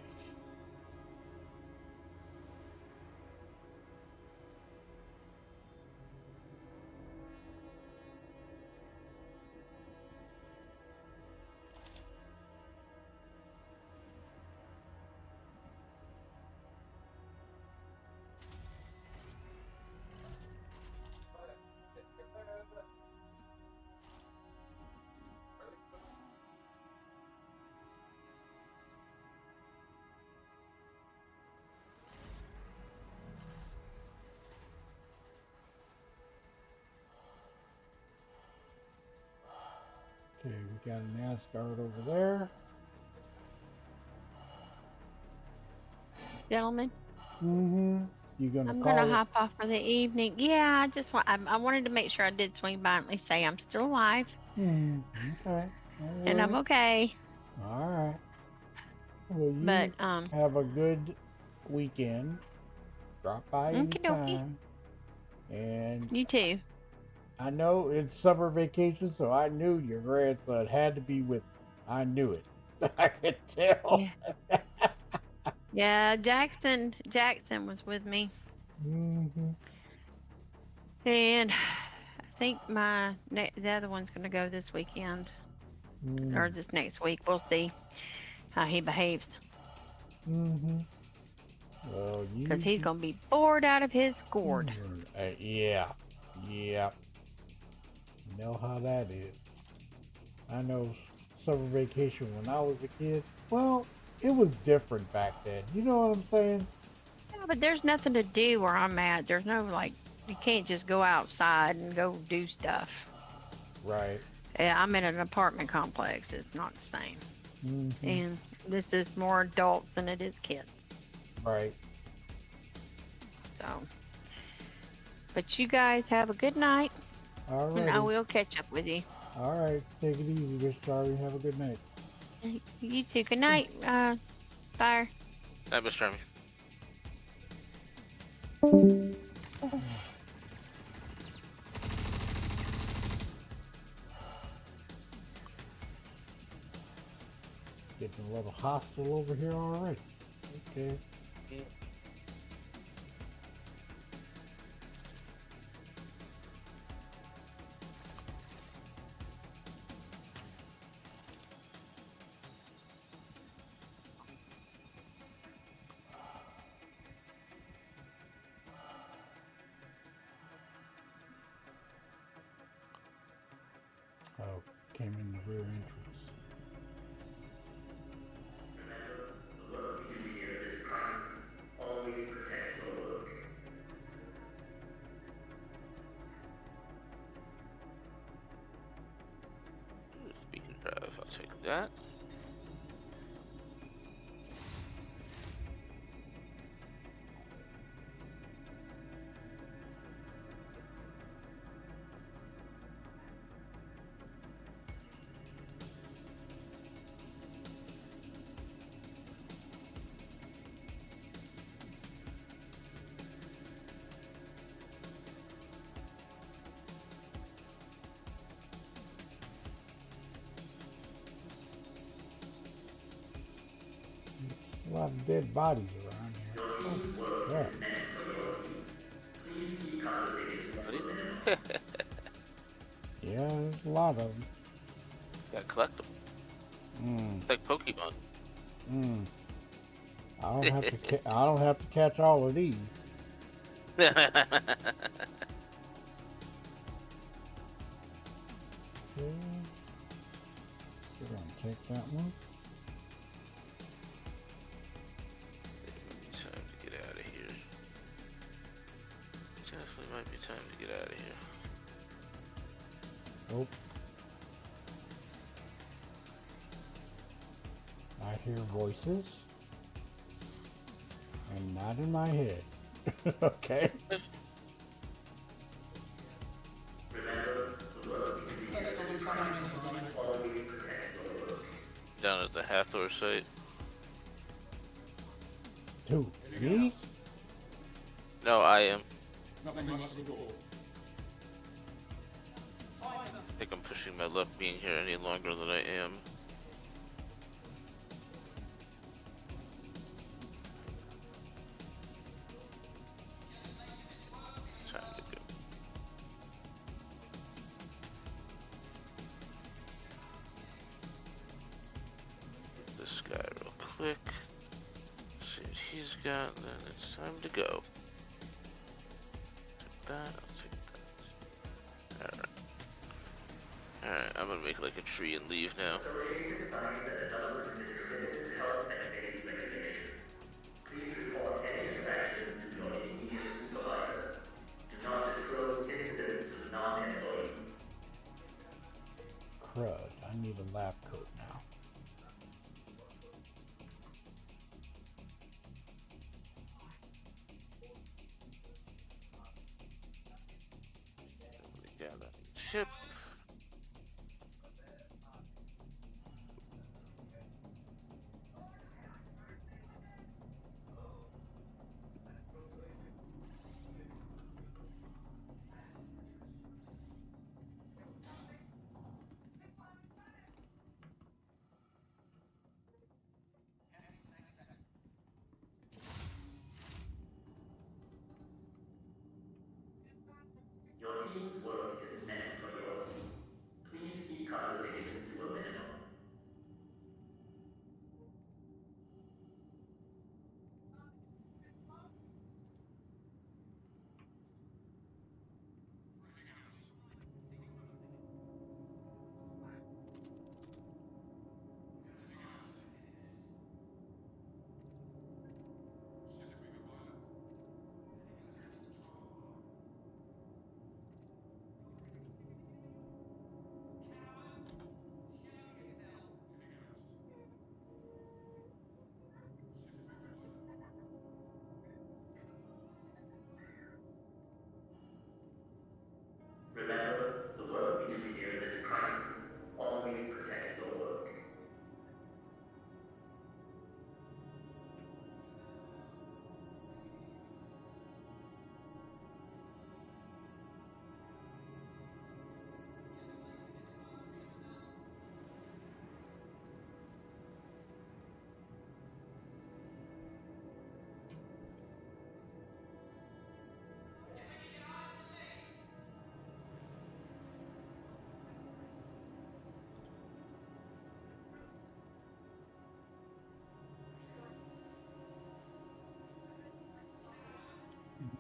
Okay, we got an Asgard over there. Gentlemen. I'm gonna hop off for the evening. Yeah, I wanted to make sure I did swing by and at least say I'm still alive. Okay. And I'm okay. All right. Well, you have a good weekend. Drop by anytime. And you too. I know it's summer vacation, so I knew your grandson had to be with you. I knew it. I could tell. Yeah. Yeah, Jackson was with me. And I think the other one's going to go this weekend. Or this next week. We'll see how he behaves. Well, because he's going to be bored out of his gourd. Yeah. You know how that is. I know summer vacation when I was a kid. Well, it was different back then. You know what I'm saying? Yeah, but there's nothing to do where I'm at. There's no, you can't just go outside and go do stuff. Right. Yeah, I'm in an apartment complex. It's not the same. And this is more adults than it is kids. Right. So, but you guys have a good night. All right. And I will catch up with you. All right. Take it easy, Miss Charlie. Have a good night. You too. Good night, Fire. Night, Miss Charlie. Getting a little hostile over here already. Okay. Yeah. Oh, came in the rear entrance. Remember, the work we do here is priceless. Always protect your work. Beacon drive, I'll take that. A lot of dead bodies around here. Your team's work Yeah. is meant for your team. Please keep conversations to a minimum. Yeah, there's a lot of them. Gotta collect them. Mm, Like Pokemon. mm. I don't have to. I don't have to catch all of these. Okay. We're gonna take that one. Time to get out of here. Definitely might be time to get out of here. Oh. I hear voices. And not in my head. Okay. Remember, the work we do here is priceless. Always protect your work. Down at the Hathor site. Who? Me? No, I am. Nothing much to go. I think I'm pushing my luck being here any longer than I am. Time to go. Get this guy real quick. See what he's got, and then it's time to go. Take that, I'll take that. Alright. Alright, I'm gonna make like a tree and leave now. Associated finds that the document is committed to health and safety regulations. Please report any infractions to your immediate supervisor. Do not disclose incidents to non-employees. Crud. I need a lab coat now. We got a ship. Your team's work is meant for your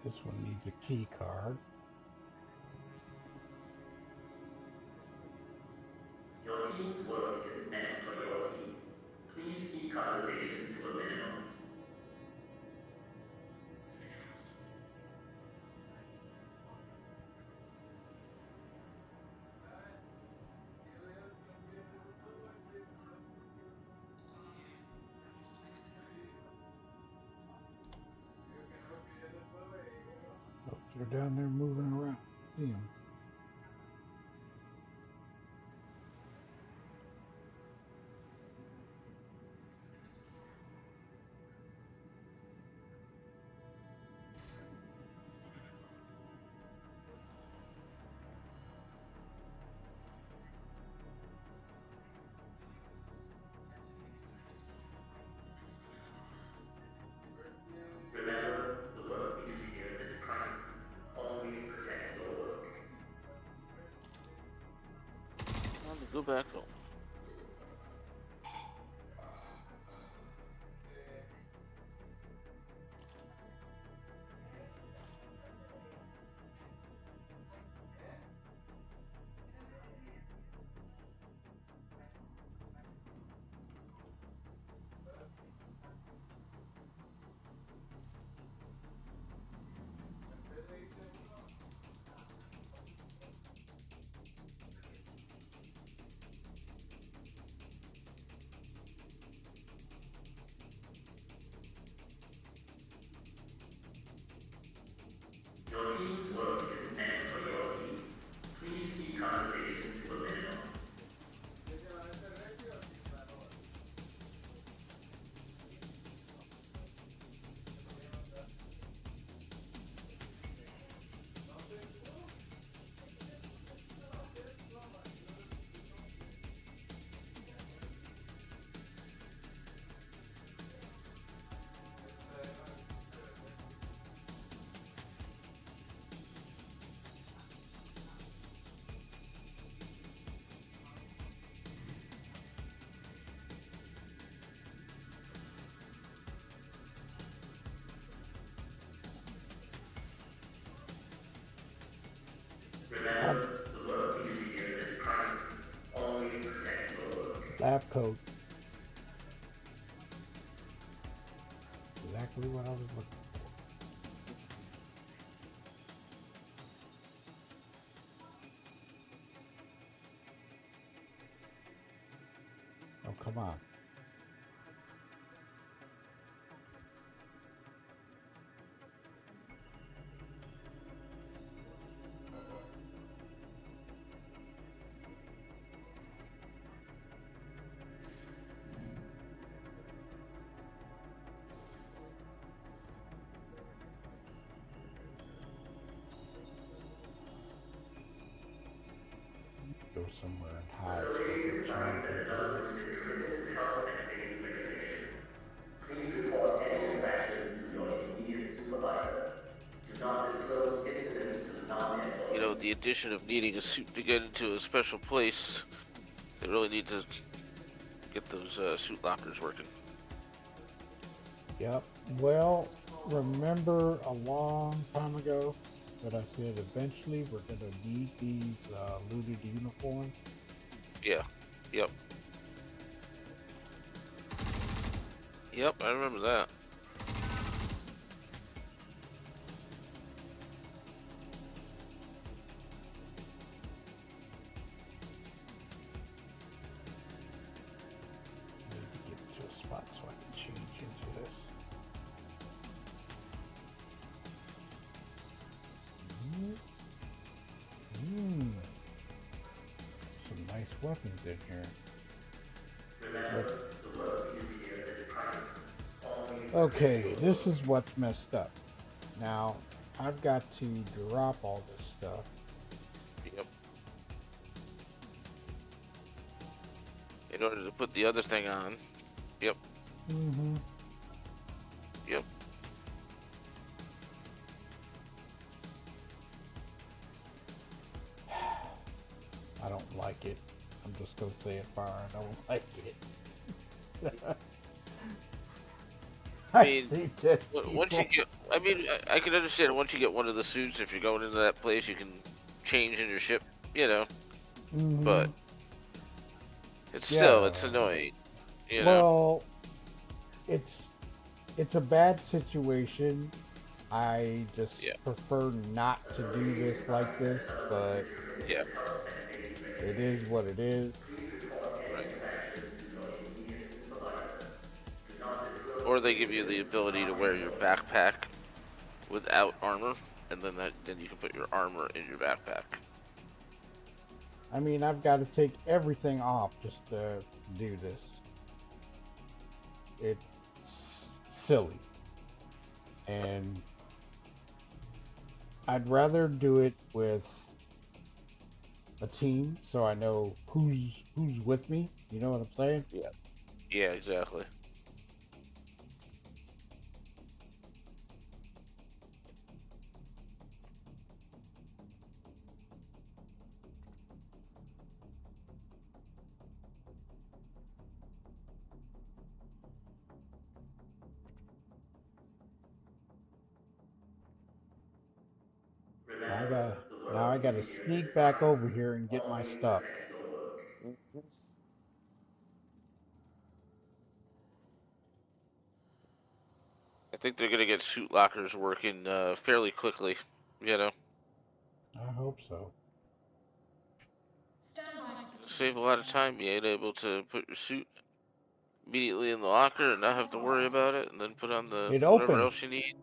This one needs a key card. Your team's work is meant for your team. Please keep conversations to a minimum. Oh, they're down there moving around. See 'em. Remember, the work we do here is priceless. Always protect your work. Go back home. Your team's work is meant for your team. Please keep conversations to a minimum. Remember, the work we do here is priceless. Always protect your work. Lab coat. Exactly what I was looking for. Oh, come on. Go somewhere and hide. Associated signs that development is critical to health and safety regulations. Please report any infractions to your immediate supervisor. Do not disclose incidents to non-employees. You know, the addition of needing a suit to get into a special place, they really need to get those suit lockers working. Yep. Well, remember a long time ago that I said eventually we're going to need these looted uniforms? Yeah. Yep. Yep, I remember that. I need to get to a spot so I can change into this. Some nice weapons in here. Remember, the work we do here is priceless. Always Okay, this is what's messed up. Now, I've got to drop all this stuff. Yep. In order to put the other thing on. Yep. Mm-hmm. Yep. I don't like it. I'm just gonna say it fire. I don't like it. I I've mean, seen dead once you people. get, I mean, I can understand once you get one of the suits, if you're going into that place, you can change in your ship, you know. But it's still, it's annoying, you know. Well, it's a bad situation. I just Yeah. prefer not to do this like this, but Yeah. it is what it is. Right. Or they give you the ability to wear your backpack without armor, and then you can put your armor in your backpack. I mean, I've got to take everything off just to do this. It's silly. And I'd rather do it with a team so I know who's with me. You know what I'm saying? Yeah. Yeah, exactly. Now I gotta sneak back over here and get my stuff. I think they're gonna get suit lockers working fairly quickly, you know. I hope so. Save a lot of time being able to put your suit immediately in the locker and not have to worry about it, and then put on the It whatever opened. else you need.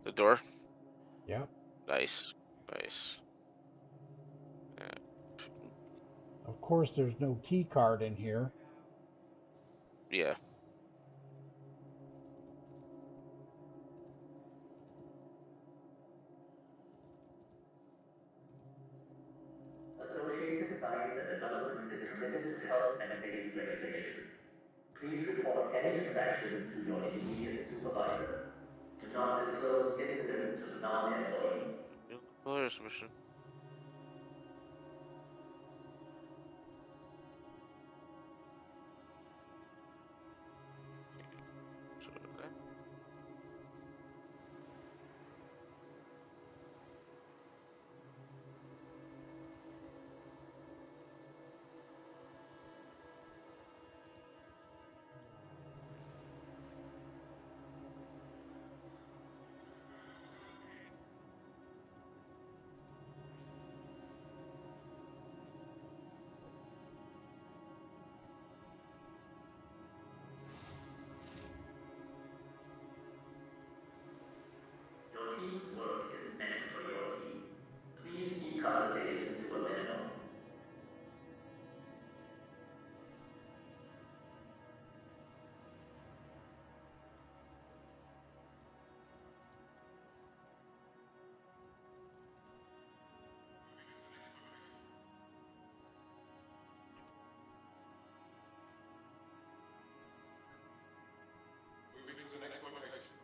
The door? Yep. Nice. Nice. Yeah. Of course, there's no key card in here. Yeah. Associated Science and Development is committed to health and safety regulations. Please report any infections to your immediate supervisor. Do not disclose incidents to non-employees. Polaris mission. Your team's work is meant for your team. Please keep conversations to a minimum. Moving to the next location.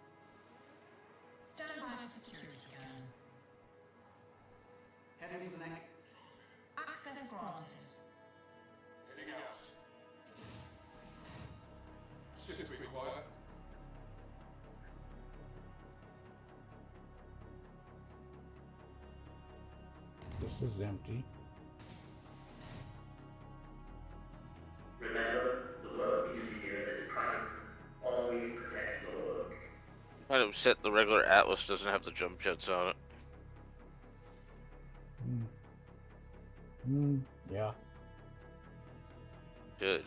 Stand by for security scan. Heading to the next. Access granted. Heading out. Ships required. This is empty. Remember, the work we do here is priceless. Always protect your work. Kind of set the regular Atlas doesn't have the jump jets on it. Yeah. Good.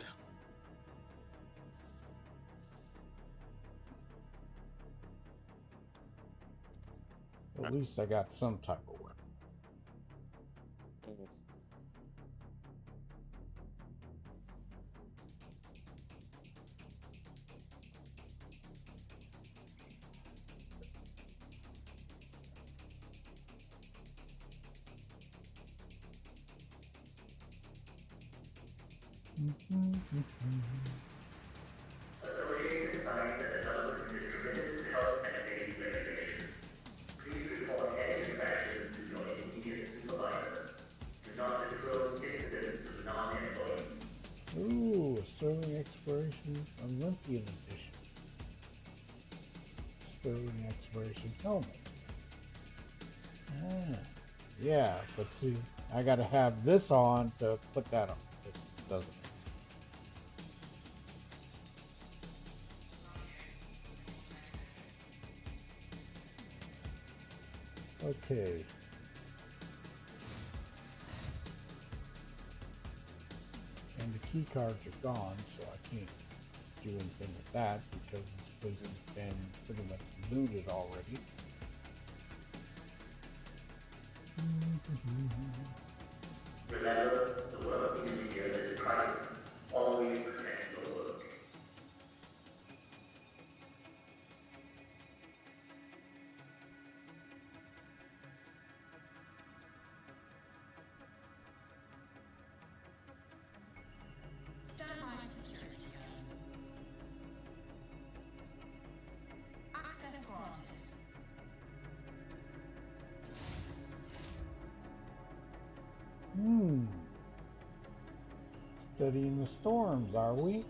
At least I got some type of weapon. Associated Science and Development is committed to health and safety regulations. Please report any infections to your immediate supervisor. Do not disclose incidents to non-employees. Ooh, a serving expiration Olympian edition. an expiration helmet. Ah, yeah, but see, I gotta have this on to put that on. It doesn't. Okay. And the key cards are gone, so I can't do anything with that because this place has been pretty much looted already. Remember, the work we do here is crisis. Always protect your work. Stand by for security scan. Access granted. Studying the storms, are we?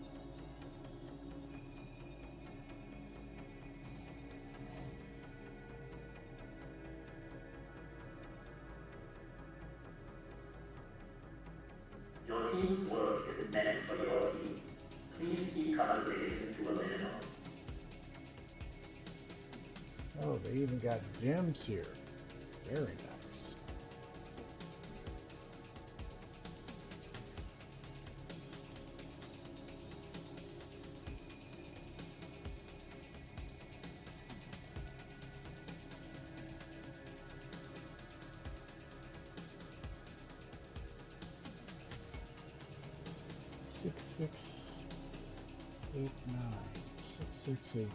Your team's work is meant for your team. Please keep conversation to a minimum. Oh, they even got gems here. Very nice. Six, 8, 9. 6, 6, 8, 9.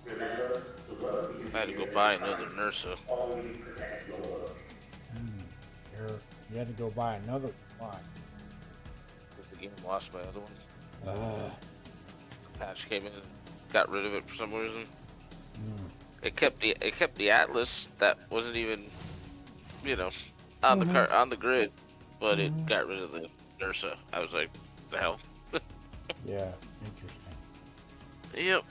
Remember, the work we do I had to go here buy is another crisis. Nursa. Always protect your work. You had to go buy another one. Because the game lost my other one. Patch came in and got rid of it for some reason. It kept the Atlas that wasn't even, on the grid, but it got rid of the Nursa. I was like, the hell. Yeah, interesting. Yep.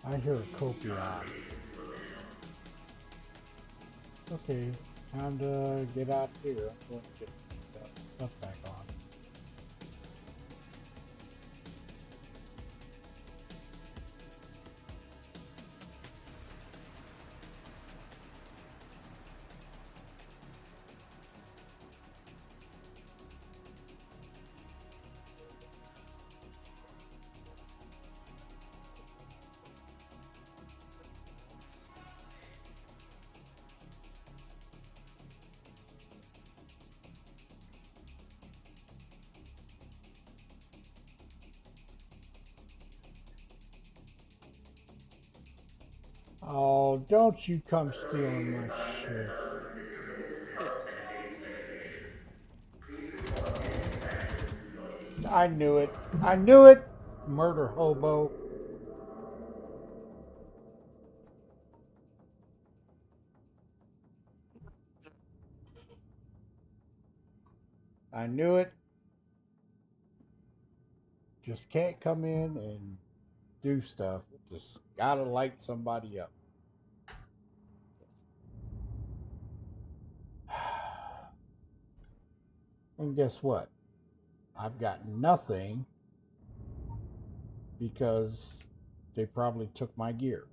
I hear a Copion. Okay, time to get out here. I'm going to get stuff back on. Oh, don't you come stealing my shit. I knew it. I knew it. Murder hobo. I knew it. Just can't come in and do stuff. Just gotta light somebody up. And guess what? I've got nothing because they probably took my gear.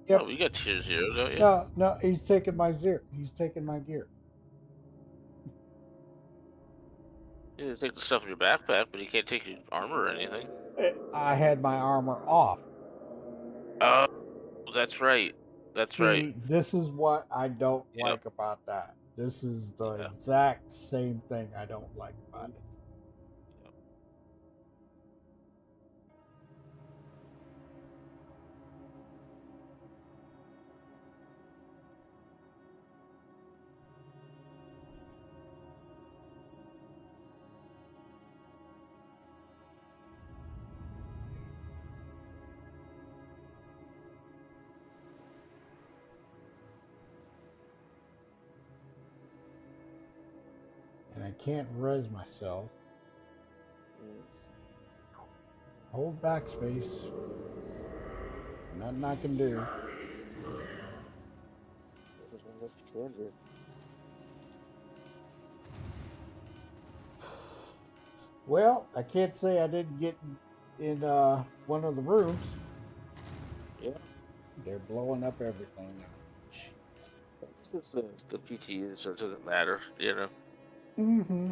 Yep. Oh, you got tier 0, don't you? No, he's taking my gear. He's taking my gear. You didn't take the stuff in your backpack, but you can't take your armor or anything. I had my armor off. Oh, that's right. That's right. This is what I don't like about that. This is the Yeah. exact same thing I don't like about it. And I can't res myself. Hold backspace. Nothing I can do. Well, I can't say I didn't get in one of the rooms. Yeah. They're blowing up everything now. It's the PTU, so it doesn't matter, you know. Mm-hmm.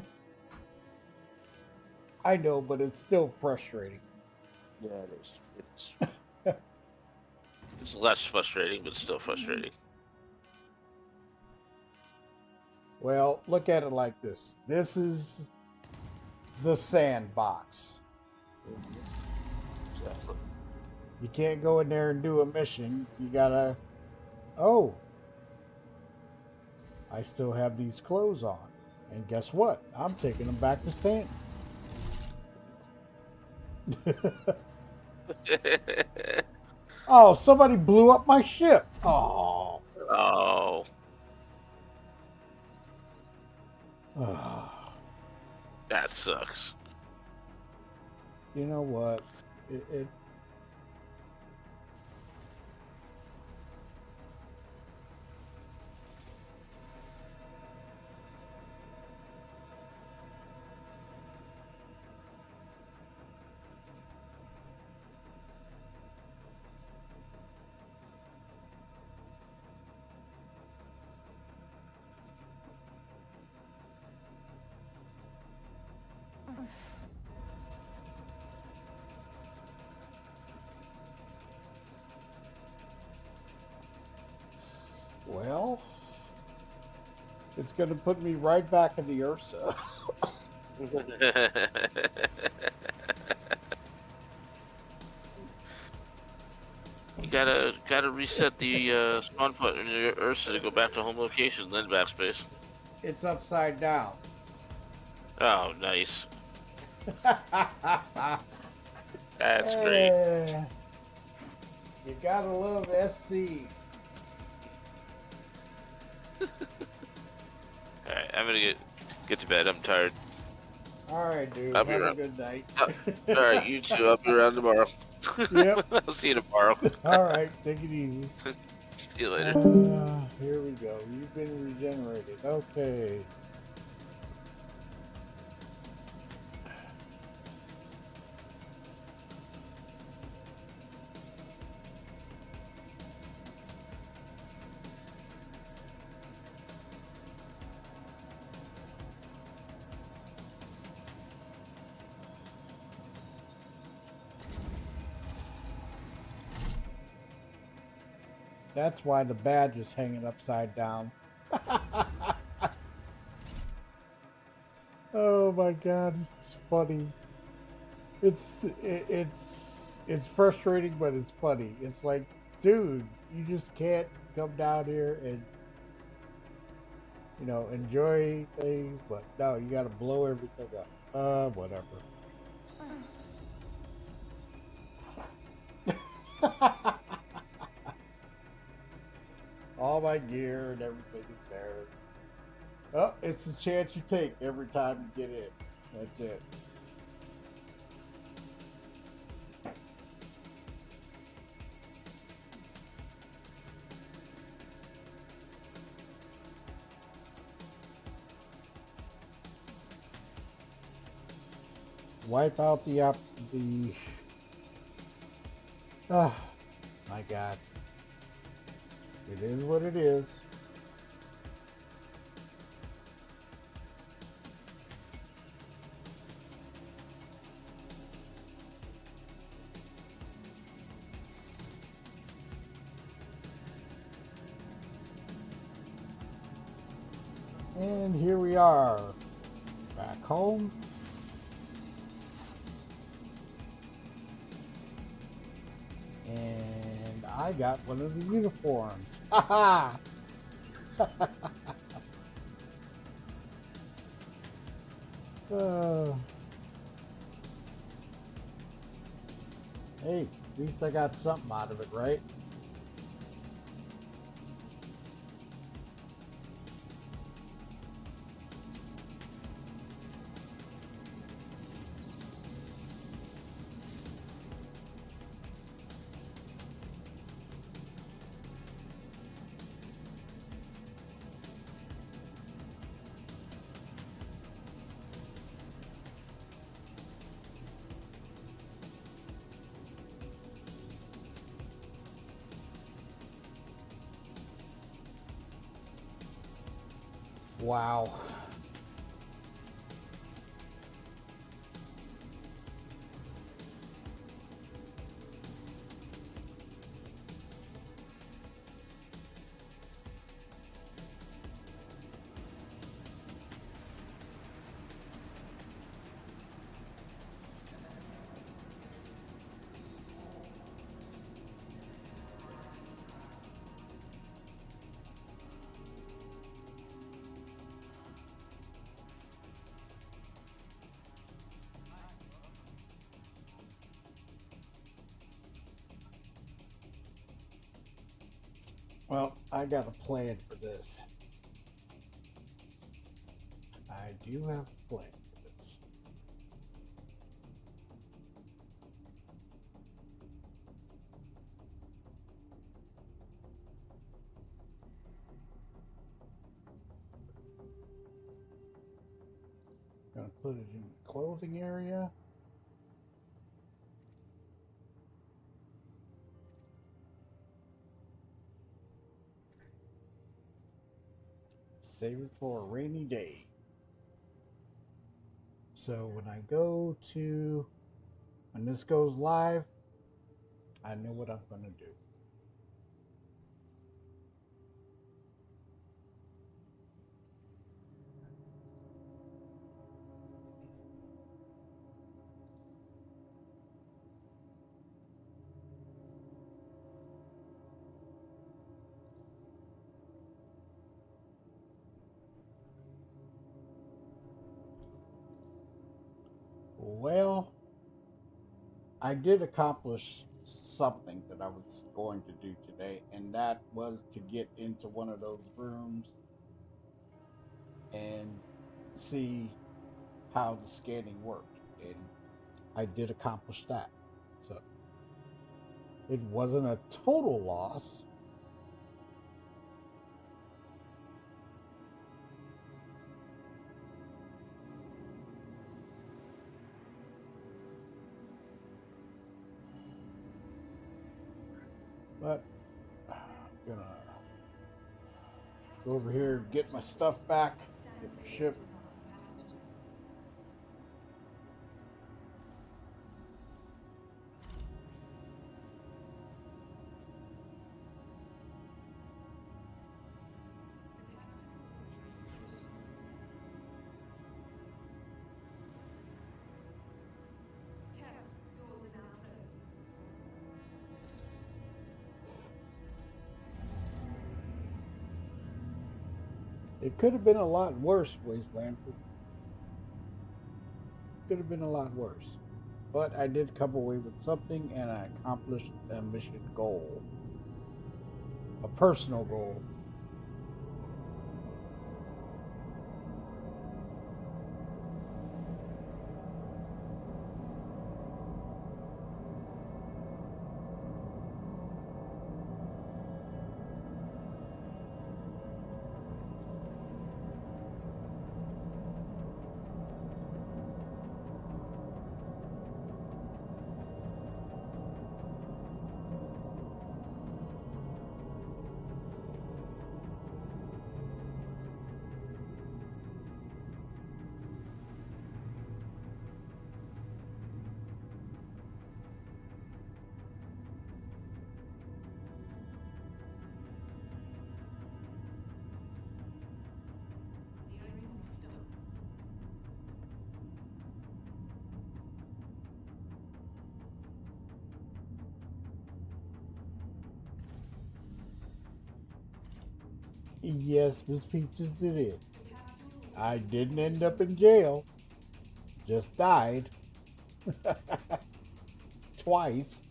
I know, but it's still frustrating. Yeah, it is. It's less frustrating, but still frustrating. Well, look at it like this. This is the sandbox. Exactly. You can't go in there and do a mission. You gotta... Oh. I still have these clothes on. And guess what? I'm taking them back to Stanton. Oh, somebody blew up my ship. Oh. Oh. That sucks. You know what? It well, it's going to put me right back in the Ursa. You gotta reset the spawn point in your Ursa to go back to home location, then backspace. It's upside down. Oh, nice. That's great. You gotta love SC. Alright, I'm gonna get to bed. I'm tired. Alright, dude. I'll be Have a around. good night. Alright, you too. I'll be around tomorrow. Yep. I'll see you tomorrow. Alright, take it easy. See you later. Here we go. You've been regenerated. Okay. That's why the badge is hanging upside down. Oh my god, it's funny. It's frustrating, but it's funny. It's like, dude, you just can't come down here and, you know, enjoy things, but no, you gotta blow everything up. Whatever. All my gear and everything is there. Oh, it's the chance you take every time you get in. That's it. Wipe out the oh my god. It is what it is. And here we are, back home. And I got one of the uniforms. Ha ha! Hey, at least I got something out of it, right? Wow. Well, I got a plan for this. I do have a plan for this. Gonna put it in the clothing area. Save it for a rainy day. So when I go to, when this goes live, I know what I'm going to do. Well, I did accomplish something that I was going to do today, and that was to get into one of those rooms and see how the scanning worked. And I did accomplish that. So it wasn't a total loss. But I'm gonna go over here, get my stuff back, get my ship. It could have been a lot worse, Wasteland. Could have been a lot worse. But I did come away with something, and I accomplished a mission goal. A personal goal. Yes, Miss Peaches, it is. I didn't end up in jail. Just died. Twice.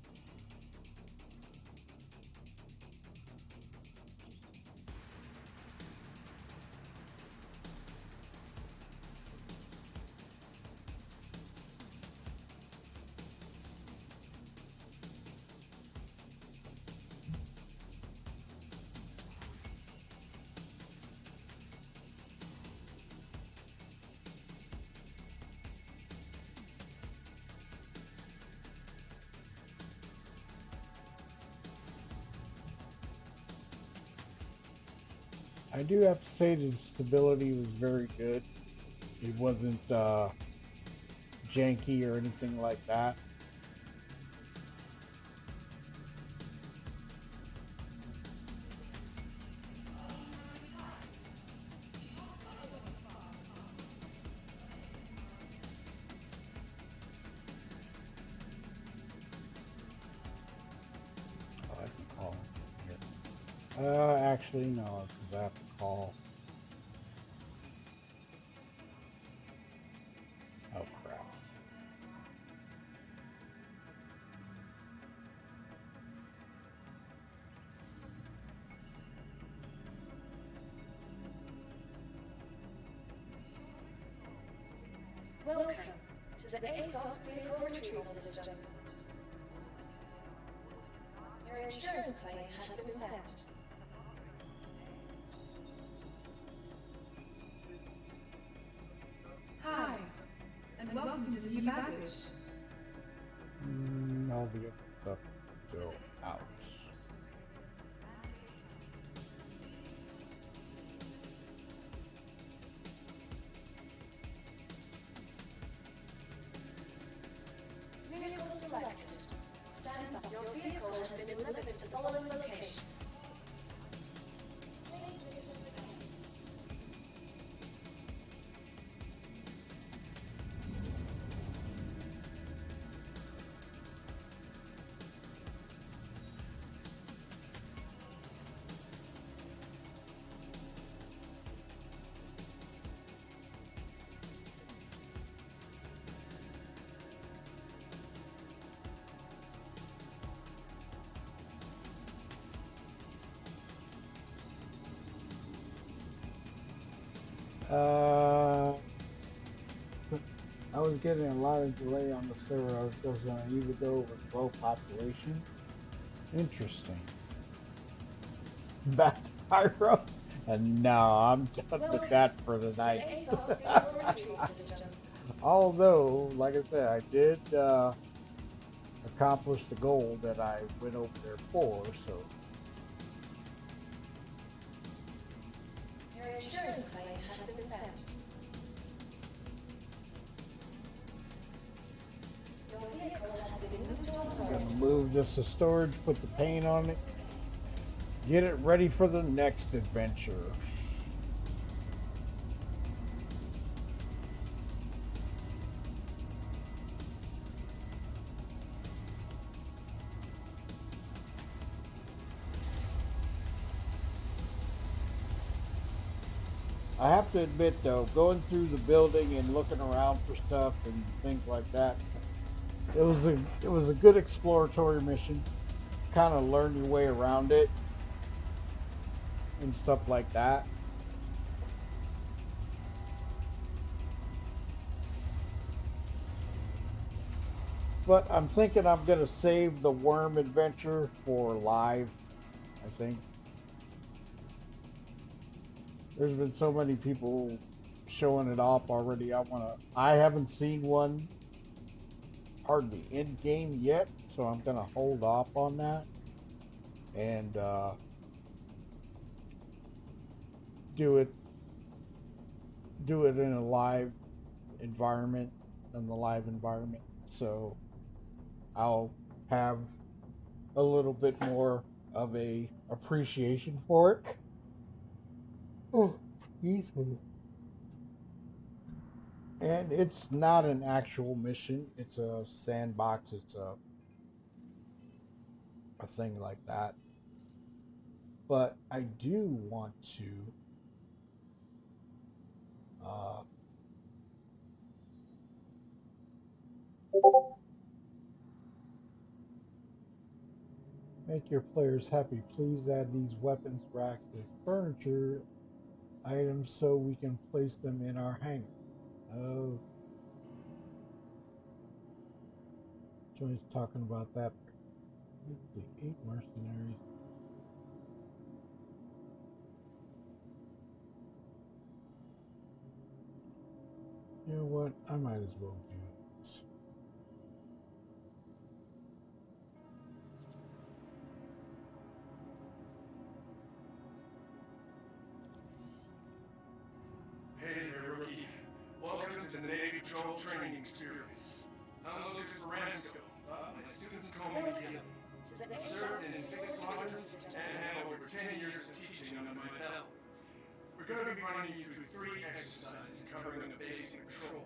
I do have to say the stability was very good. It wasn't janky or anything like that. Oh, I can call here. Actually, no, because I have to call. Oh, crap. Welcome to the ASOC Vehicle Retrieval System. Your insurance claim has been sent. Hi, and welcome to the new baggage. All the other stuff still out. Vehicle selected. Stand by. Your vehicle has been delivered to the following location. I was getting a lot of delay on the server. I was just going to either go with low population. Interesting. Back to Pyro? And no, I'm done with that for the night. Although, like I said, I did accomplish the goal that I went over there for, so. Your insurance claim has been sent. Your vehicle has been moved to storage. Gonna move this to storage, put the paint on it, get it ready for the next adventure. I have to admit though, going through the building and looking around for stuff and things like that, it was a good exploratory mission. Kind of learn your way around it and stuff like that. But I'm thinking I'm gonna save the worm adventure for live, I think. There's been so many people showing it off already. I haven't seen one hardly in game yet, so I'm gonna hold off on that and do it in a live environment, so I'll have a little bit more of a appreciation for it. Oh, excuse me. And it's not an actual mission. It's a sandbox. It's a thing like that. but I do want to make your players happy. Please add these weapons racks as furniture items so we can place them in our hangar. Oh, Joy's talking about that. The 8 mercenaries. You know what? I might as well do this. Hey there, rookie. Welcome to the Navy Patrol Training Experience. I'm Lucas Baransko, but my students call me Gil. I've served in 6 squadrons and have over 10 years of teaching under my belt. We're going to be running you through 3 exercises covering the basic patrol.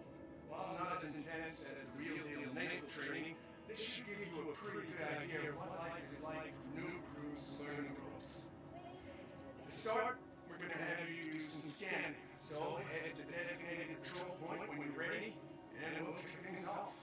While not as intense as the real-deal naval training, this should give you a pretty good idea of what life is like for new crews learning the ropes. To start, we're going to have you do some scanning, so head to the designated patrol point when you're ready, and we'll kick things off.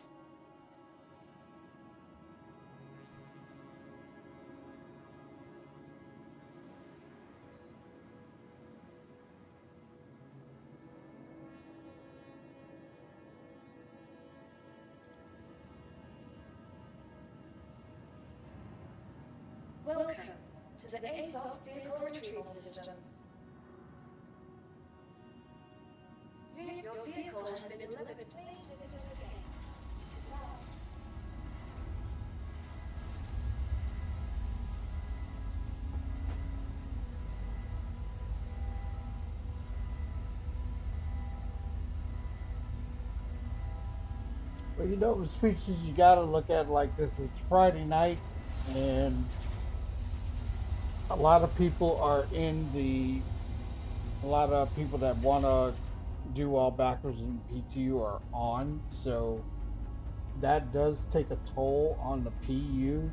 Welcome to the ASOP Vehicle Retrieval System. Your vehicle has been delivered. Please visit us again. Well, you know, the speeches you gotta look at like this. It's Friday night, and a lot of people are a lot of people that want to do all backwards in PTU are on, so that does take a toll on the PU.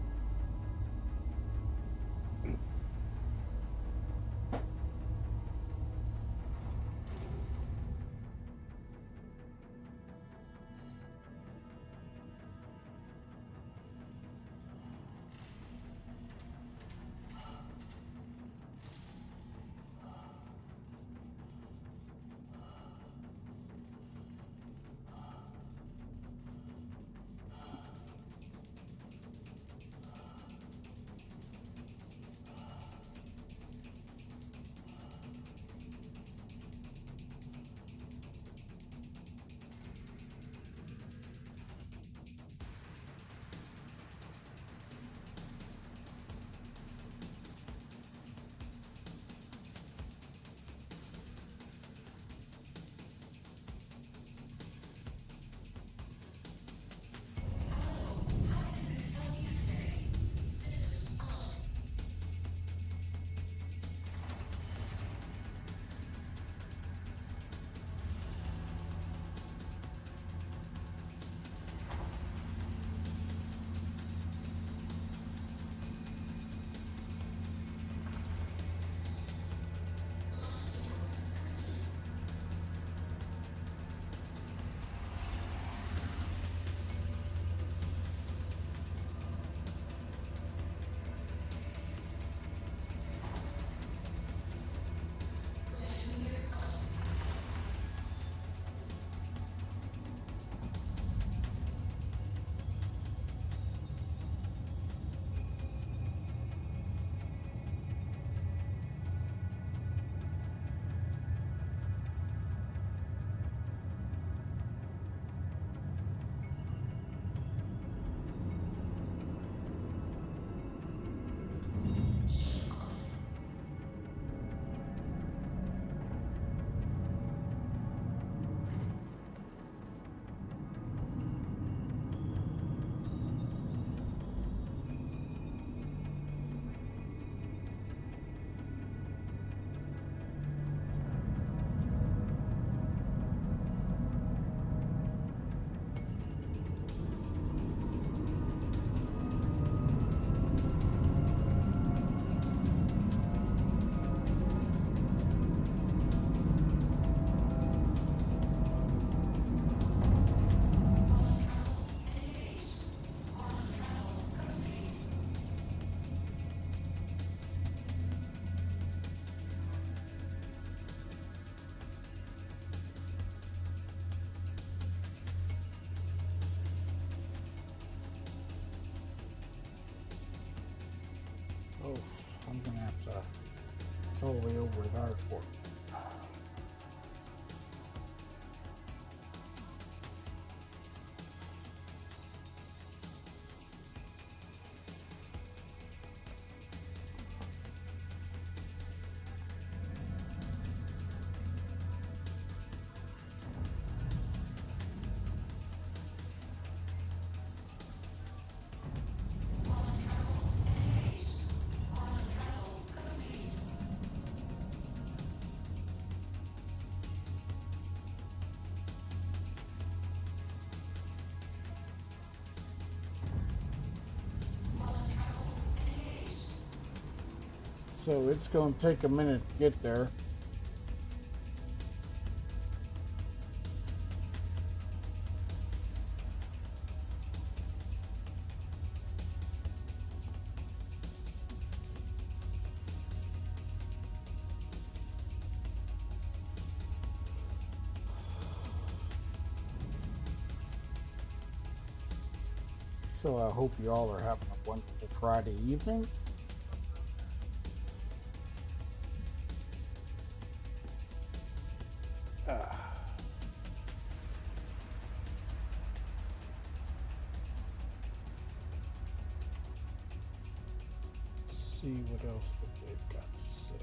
it's all the way over at our port. So it's going to take a minute to get there. So I hope you all are having a wonderful Friday evening. See what else that they've got to say.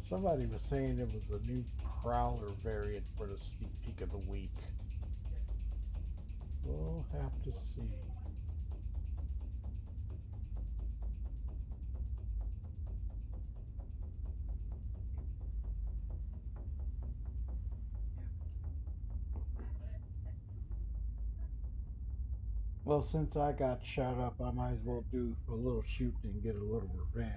Somebody was saying it was a new Prowler variant for the sneak peek of the week. We'll have to see. Well, since I got shot up, I might as well do a little shooting and get a little revenge.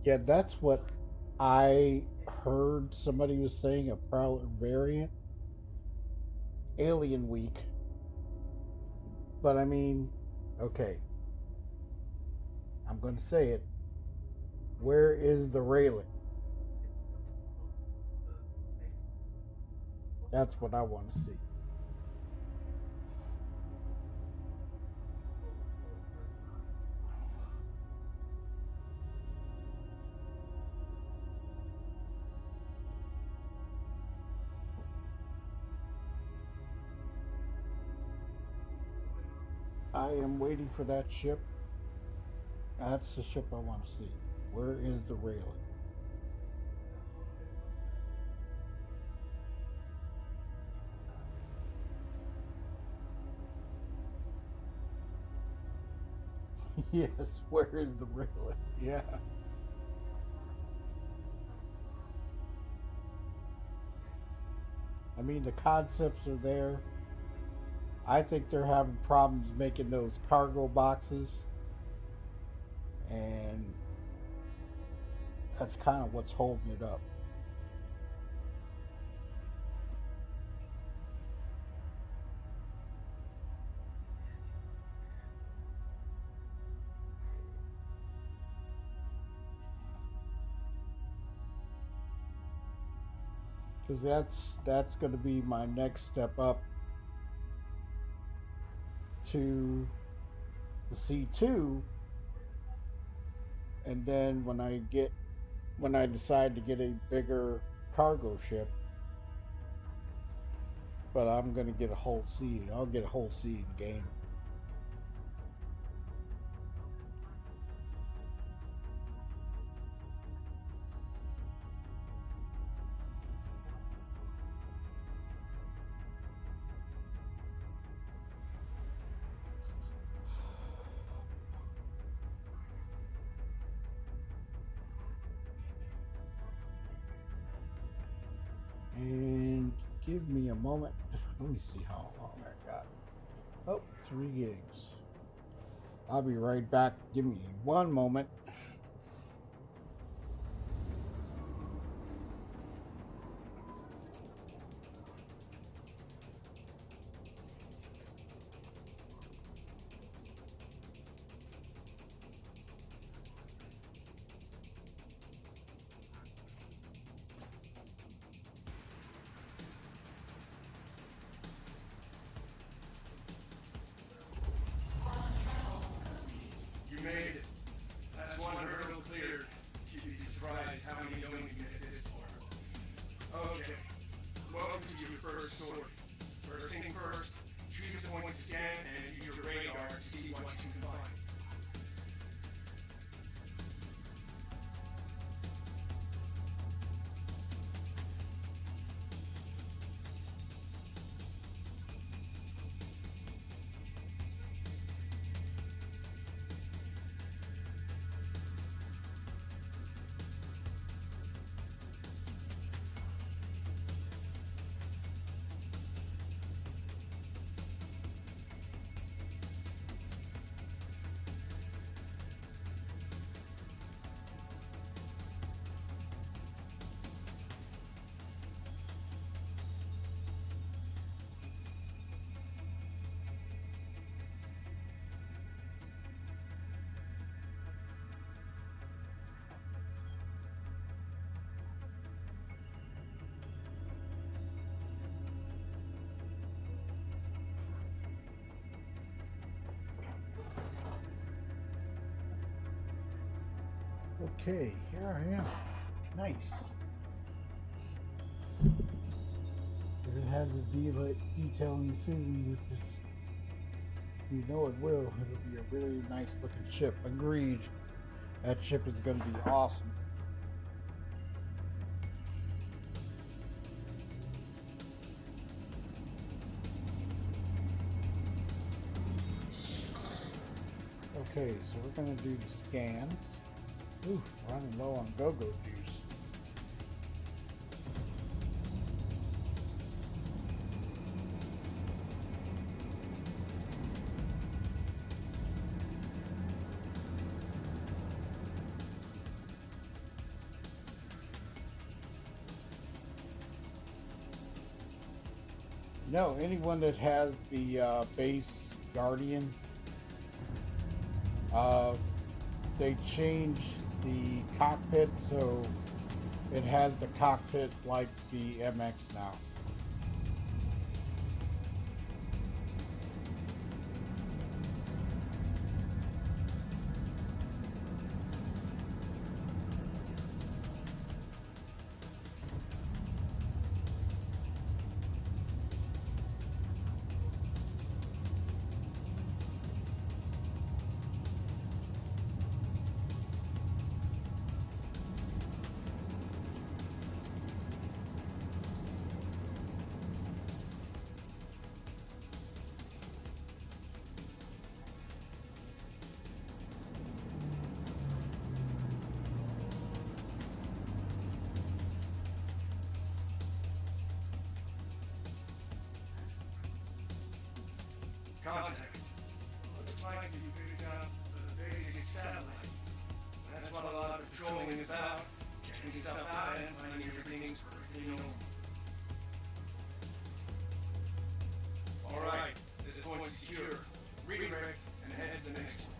Yeah, that's what I heard somebody was saying, a Prowler variant. Alien Week. But I mean, okay. I'm going to say it. Where is the railing? That's what I want to see. I am waiting for that ship. That's the ship I want to see. Where is the railing? Yes, where is the railing? Yeah. I mean, the concepts are there. I think they're having problems making those cargo boxes. And that's kind of what's holding it up. Because that's going to be my next step up to the C2, and then when I decide to get a bigger cargo ship, but I'm going to get a whole C. I'll get a whole C in game. And give me a moment. Let me see how long I got. Oh, 3 gigs. I'll be right back. Give me 1 moment. You made it. That's one hurdle cleared. You'd be surprised how many don't even get this far. Okay. Welcome to your first story. First thing first, choose a point to scan and use your radar to see what you can find. Okay, here I am. Nice. If it has a detailing suiting, which is, you know it will, it'll be a really nice looking ship. Agreed. That ship is going to be awesome. Okay, so we're going to do the scans. Ooh, running low on go-go juice. No, anyone that has the base Guardian, they changed the cockpit so it has the cockpit like the MX now. Contact. Looks like you picked up the basic satellite. That's what a lot of patrolling is about. Checking stuff out and finding everything's perfectly normal. Alright, this point's secure. Redirect and head to the next one.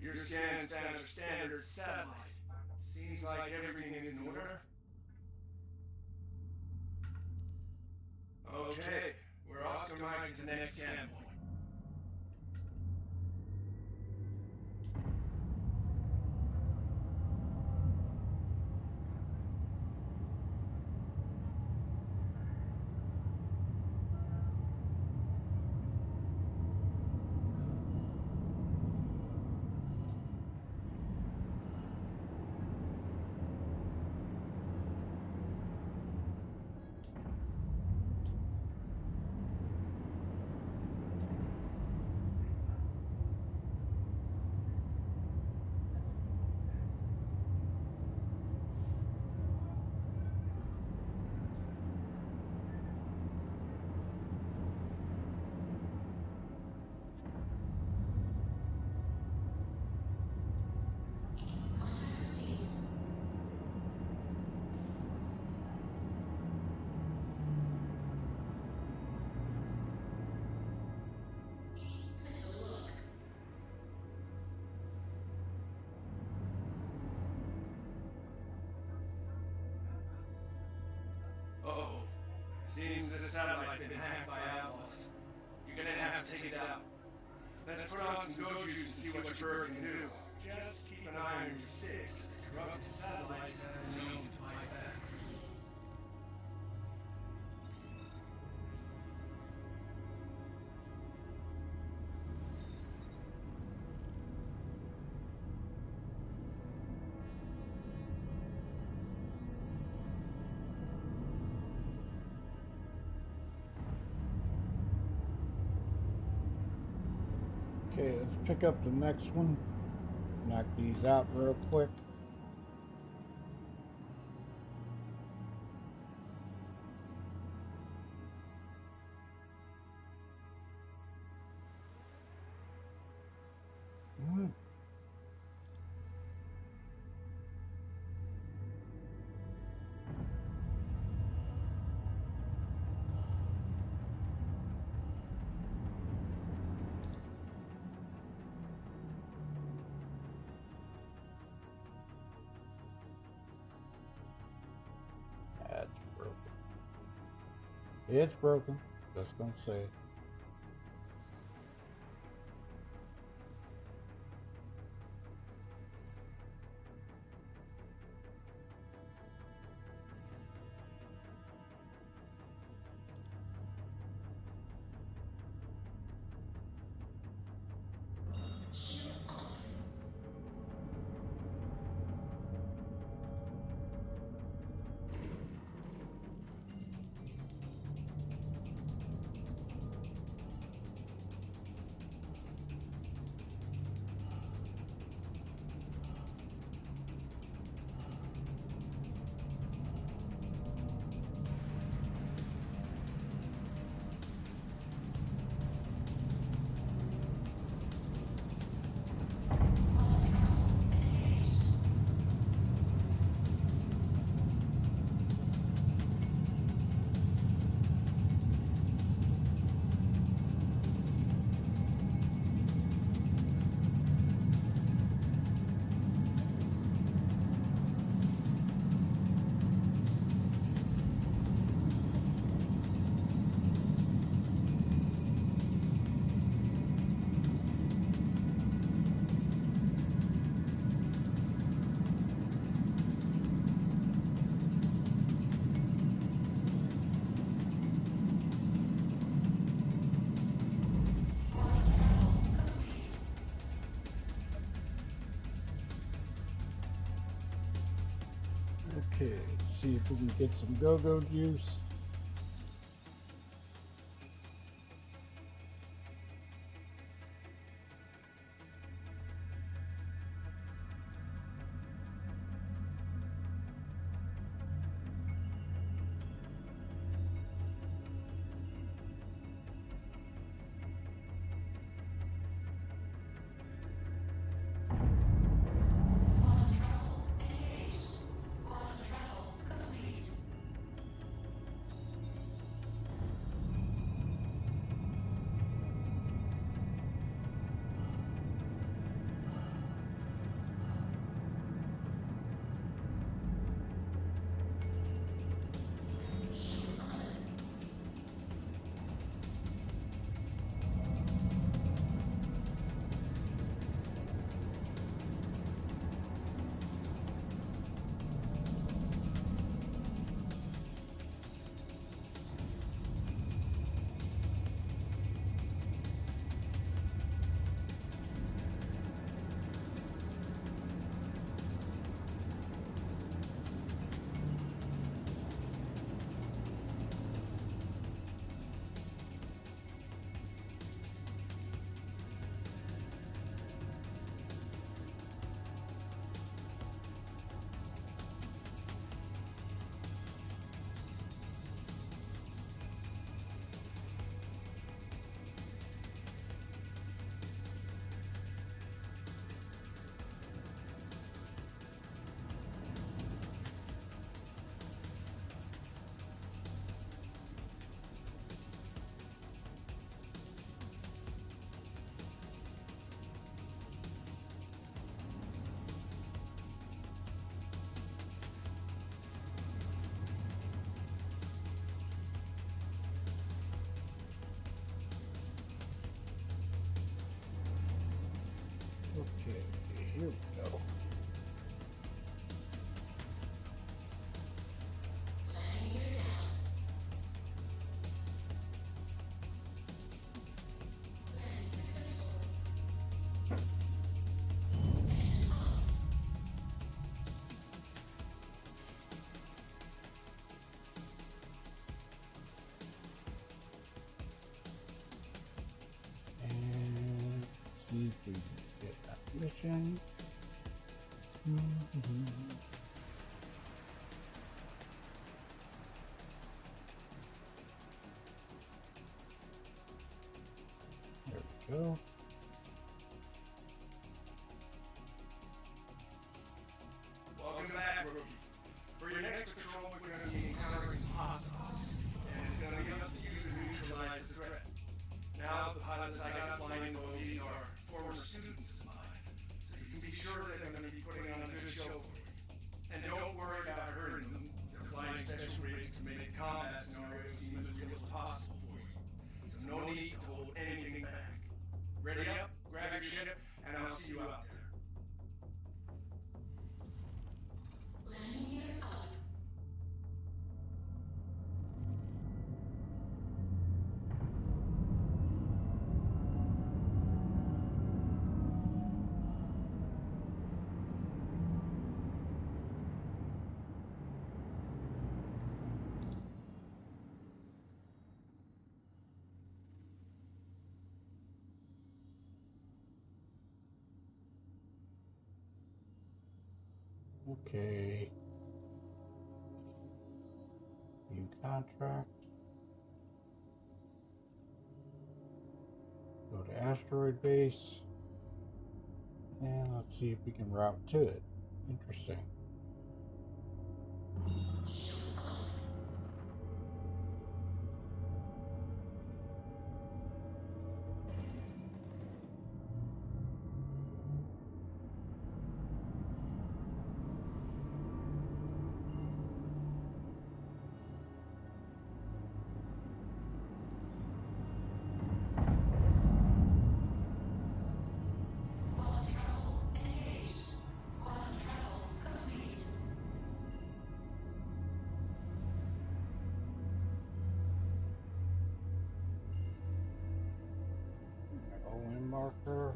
Your scan standard satellite. Seems like everything is in order. Okay, we're Oscar Mike to the next scan point. Uh-oh. Seems the satellite's been hacked by outlaws. You're gonna have to take it out. Let's put on some go juice and see what your bird can do. Just keep an eye on your six. Corrupt satellites have been known to fight back. Okay, let's pick up the next one. Knock these out real quick. That's broken. It's broken. Just gonna say it. Okay, let's see if we can get some go-go juice. Okay, here we go. And see if we can get that mission. There we go. Welcome back, rookie. For your next patrol, we're going to be encountering some hostiles, and it's going to be up to you to neutralize the threat. Now, the pilots I got flying bogies are former students of mine, so you can be sure that they're going to be putting on a good show for you. And don't worry about hurting them. They're flying special rigs to make combat scenarios seem as real as possible for you. So no need to hold anything back. Ready up, grab your ship, and I'll see you out there. Okay. New contract. Go to asteroid base. And let's see if we can route to it. Interesting. OM marker.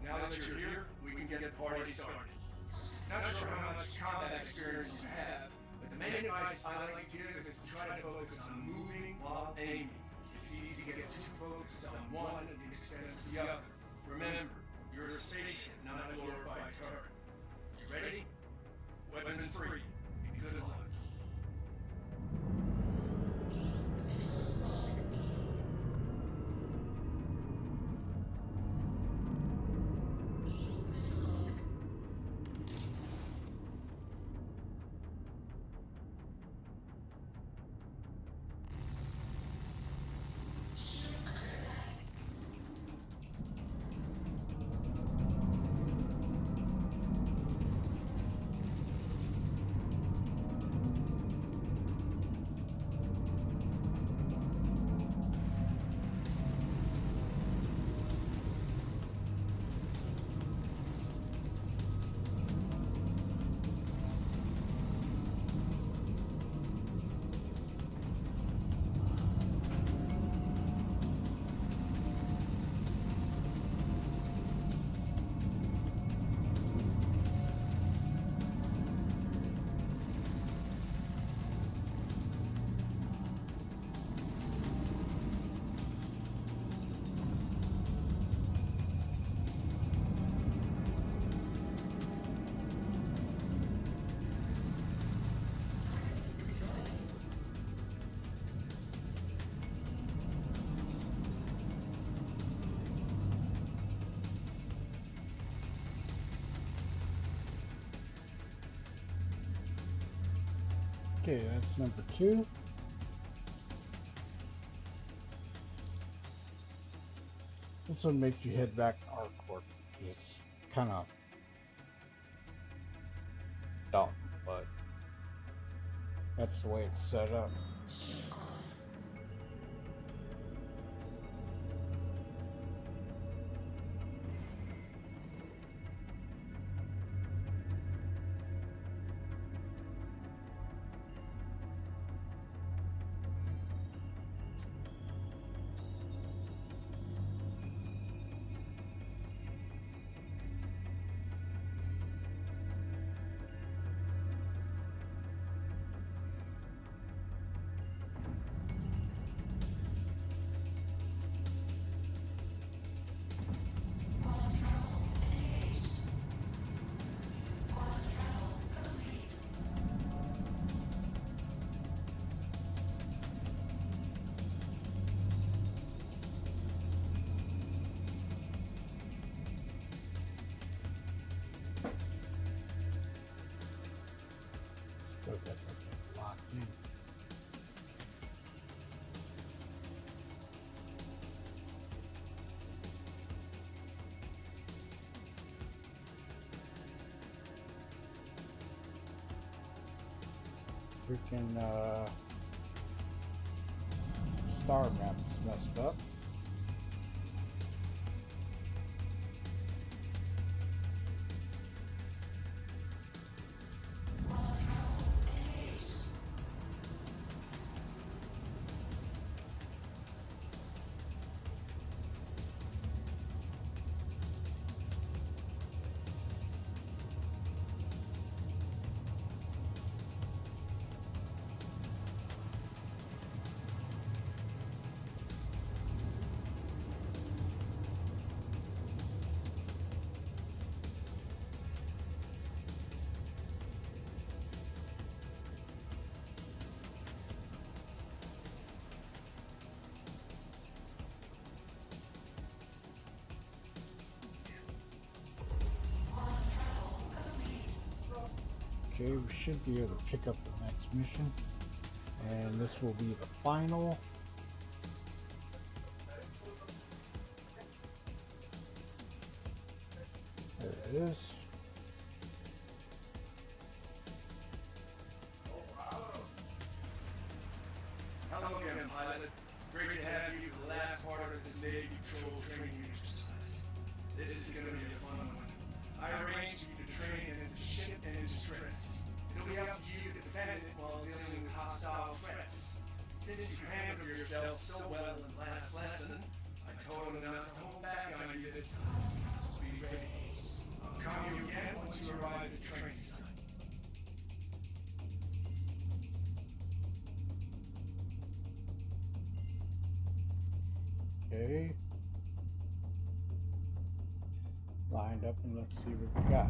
Now that you're here, we can get the party started. Not sure how much combat experience you have, but the main advice I like to give is to try to focus on moving while aiming. It's easy to get too focused on one at the expense of the other. Remember, you're a spaceship, not a glorified turret. You ready? Weapons free, and good luck. Okay, that's number 2. This one makes you head back to Arcorp. It's kind of dumb, but that's the way it's set up. Still got that thing locked in. Freaking star map is messed up. Okay, we should be able to pick up the next mission, and this will be the final. There it is. Hello again, pilot. Great to have you for the last part of this Navy patrol training exercise. This is going to be a fun one. I arranged for you to train as a ship in distress. It'll be up to you to defend it while dealing with hostile threats. Since you handled yourself so well in the last lesson, I told him not to hold back on you this time. Be ready. I'll call you again once you arrive at the training site. Okay. Lined up, and let's see what we got.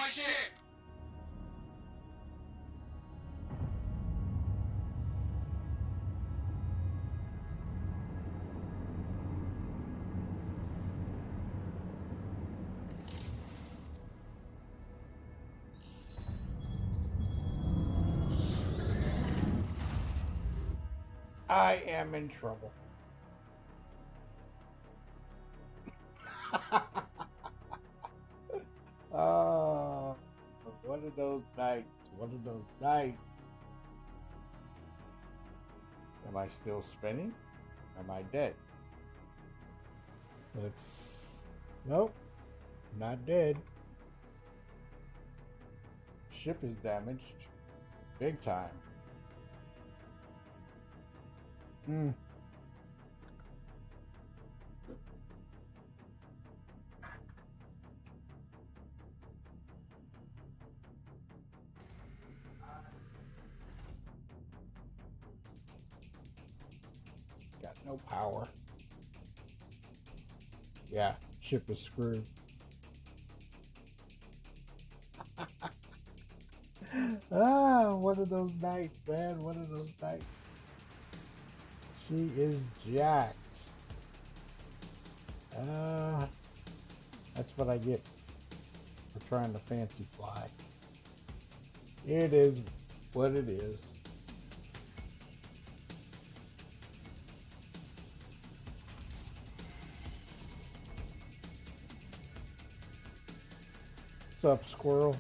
ship! I am in trouble. Oh, one of those nights. One of those nights. Am I still spinning? Am I dead? Nope. Not dead. Ship is damaged. Big time. Got no power. Yeah, ship is screwed. One of those nights, man. One of those nights. She is jacked. That's what I get for trying to fancy fly. It is what it is. What's up, squirrel?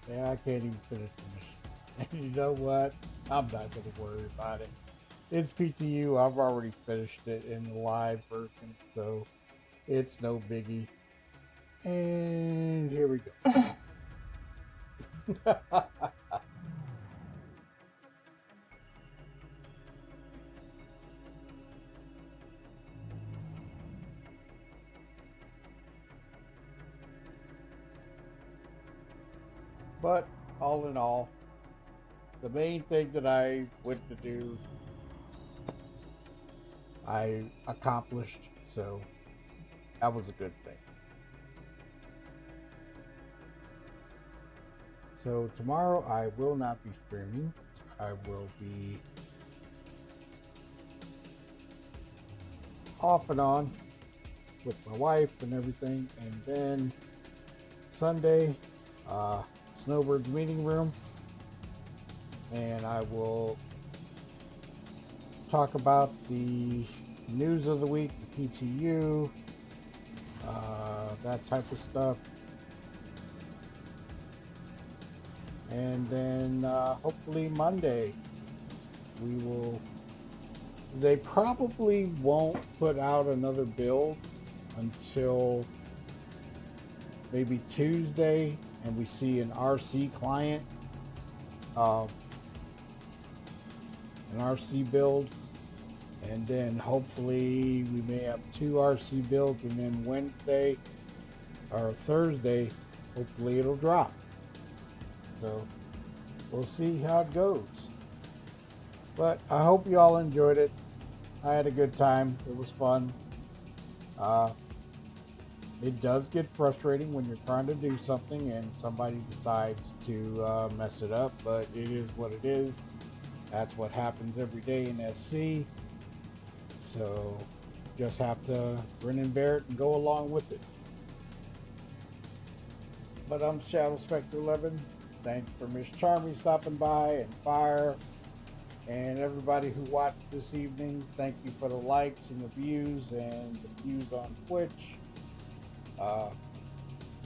Yeah, I can't even finish the mission. You know what? I'm not going to worry about it. It's PTU. I've already finished it in the live version, so it's no biggie. And here we go. But all in all, the main thing that I went to do, I accomplished, so that was a good thing. So tomorrow I will not be streaming. I will be off and on with my wife and everything, and then Sunday, Snowbirds meeting room, and I will talk about the news of the week, the PTU, that type of stuff, and then hopefully Monday they probably won't put out another build until maybe Tuesday, and we see an RC client, an RC build, and then hopefully we may have 2 RC builds, and then Wednesday or Thursday, hopefully it'll drop. So we'll see how it goes. But I hope you all enjoyed it. I had a good time. It was fun. It does get frustrating when you're trying to do something and somebody decides to mess it up, but it is what it is. That's what happens every day in SC. So just have to grin and bear it and go along with it. But I'm Shadow Spectre 11. Thanks for Miss Charmy stopping by, and Fire, and everybody who watched this evening. Thank you for the likes and the views and the views on Twitch.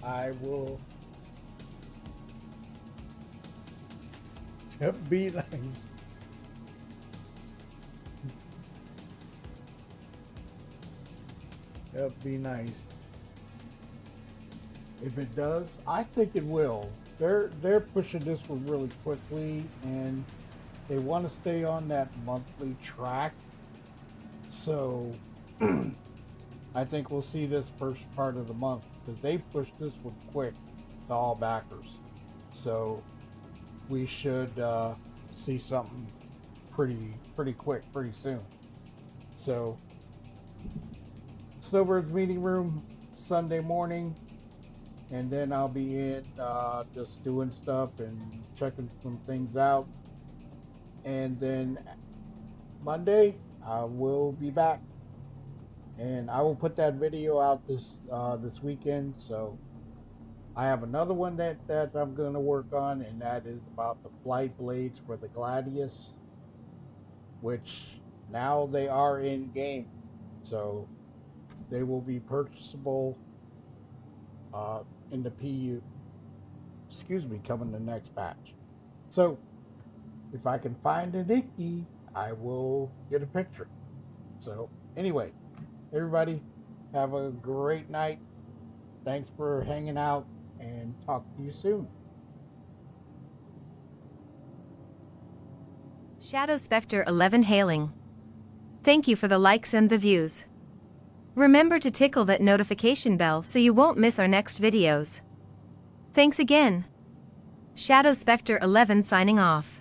I will be nice. Be nice. If it does, I think it will. they're pushing this one really quickly, and they want to stay on that monthly track. So I think we'll see this first part of the month, because they pushed this one quick to all backers. So we should see something pretty quick, pretty soon. So Snowbirds meeting room Sunday morning, and then I'll be in just doing stuff and checking some things out. And then Monday I will be back, and I will put that video out this weekend. So I have another one that I'm going to work on, and that is about the flight blades for the Gladius, which now they are in game, so they will be purchasable in the PU. Excuse me, coming the next batch. So if I can find a Nikki, I will get a picture. So anyway, everybody have a great night. Thanks for hanging out, and talk to you soon. Shadow Spectre 11 hailing. Thank you for the likes and the views. Remember to tickle that notification bell so you won't miss our next videos. Thanks again. Shadow Spectre 11 signing off.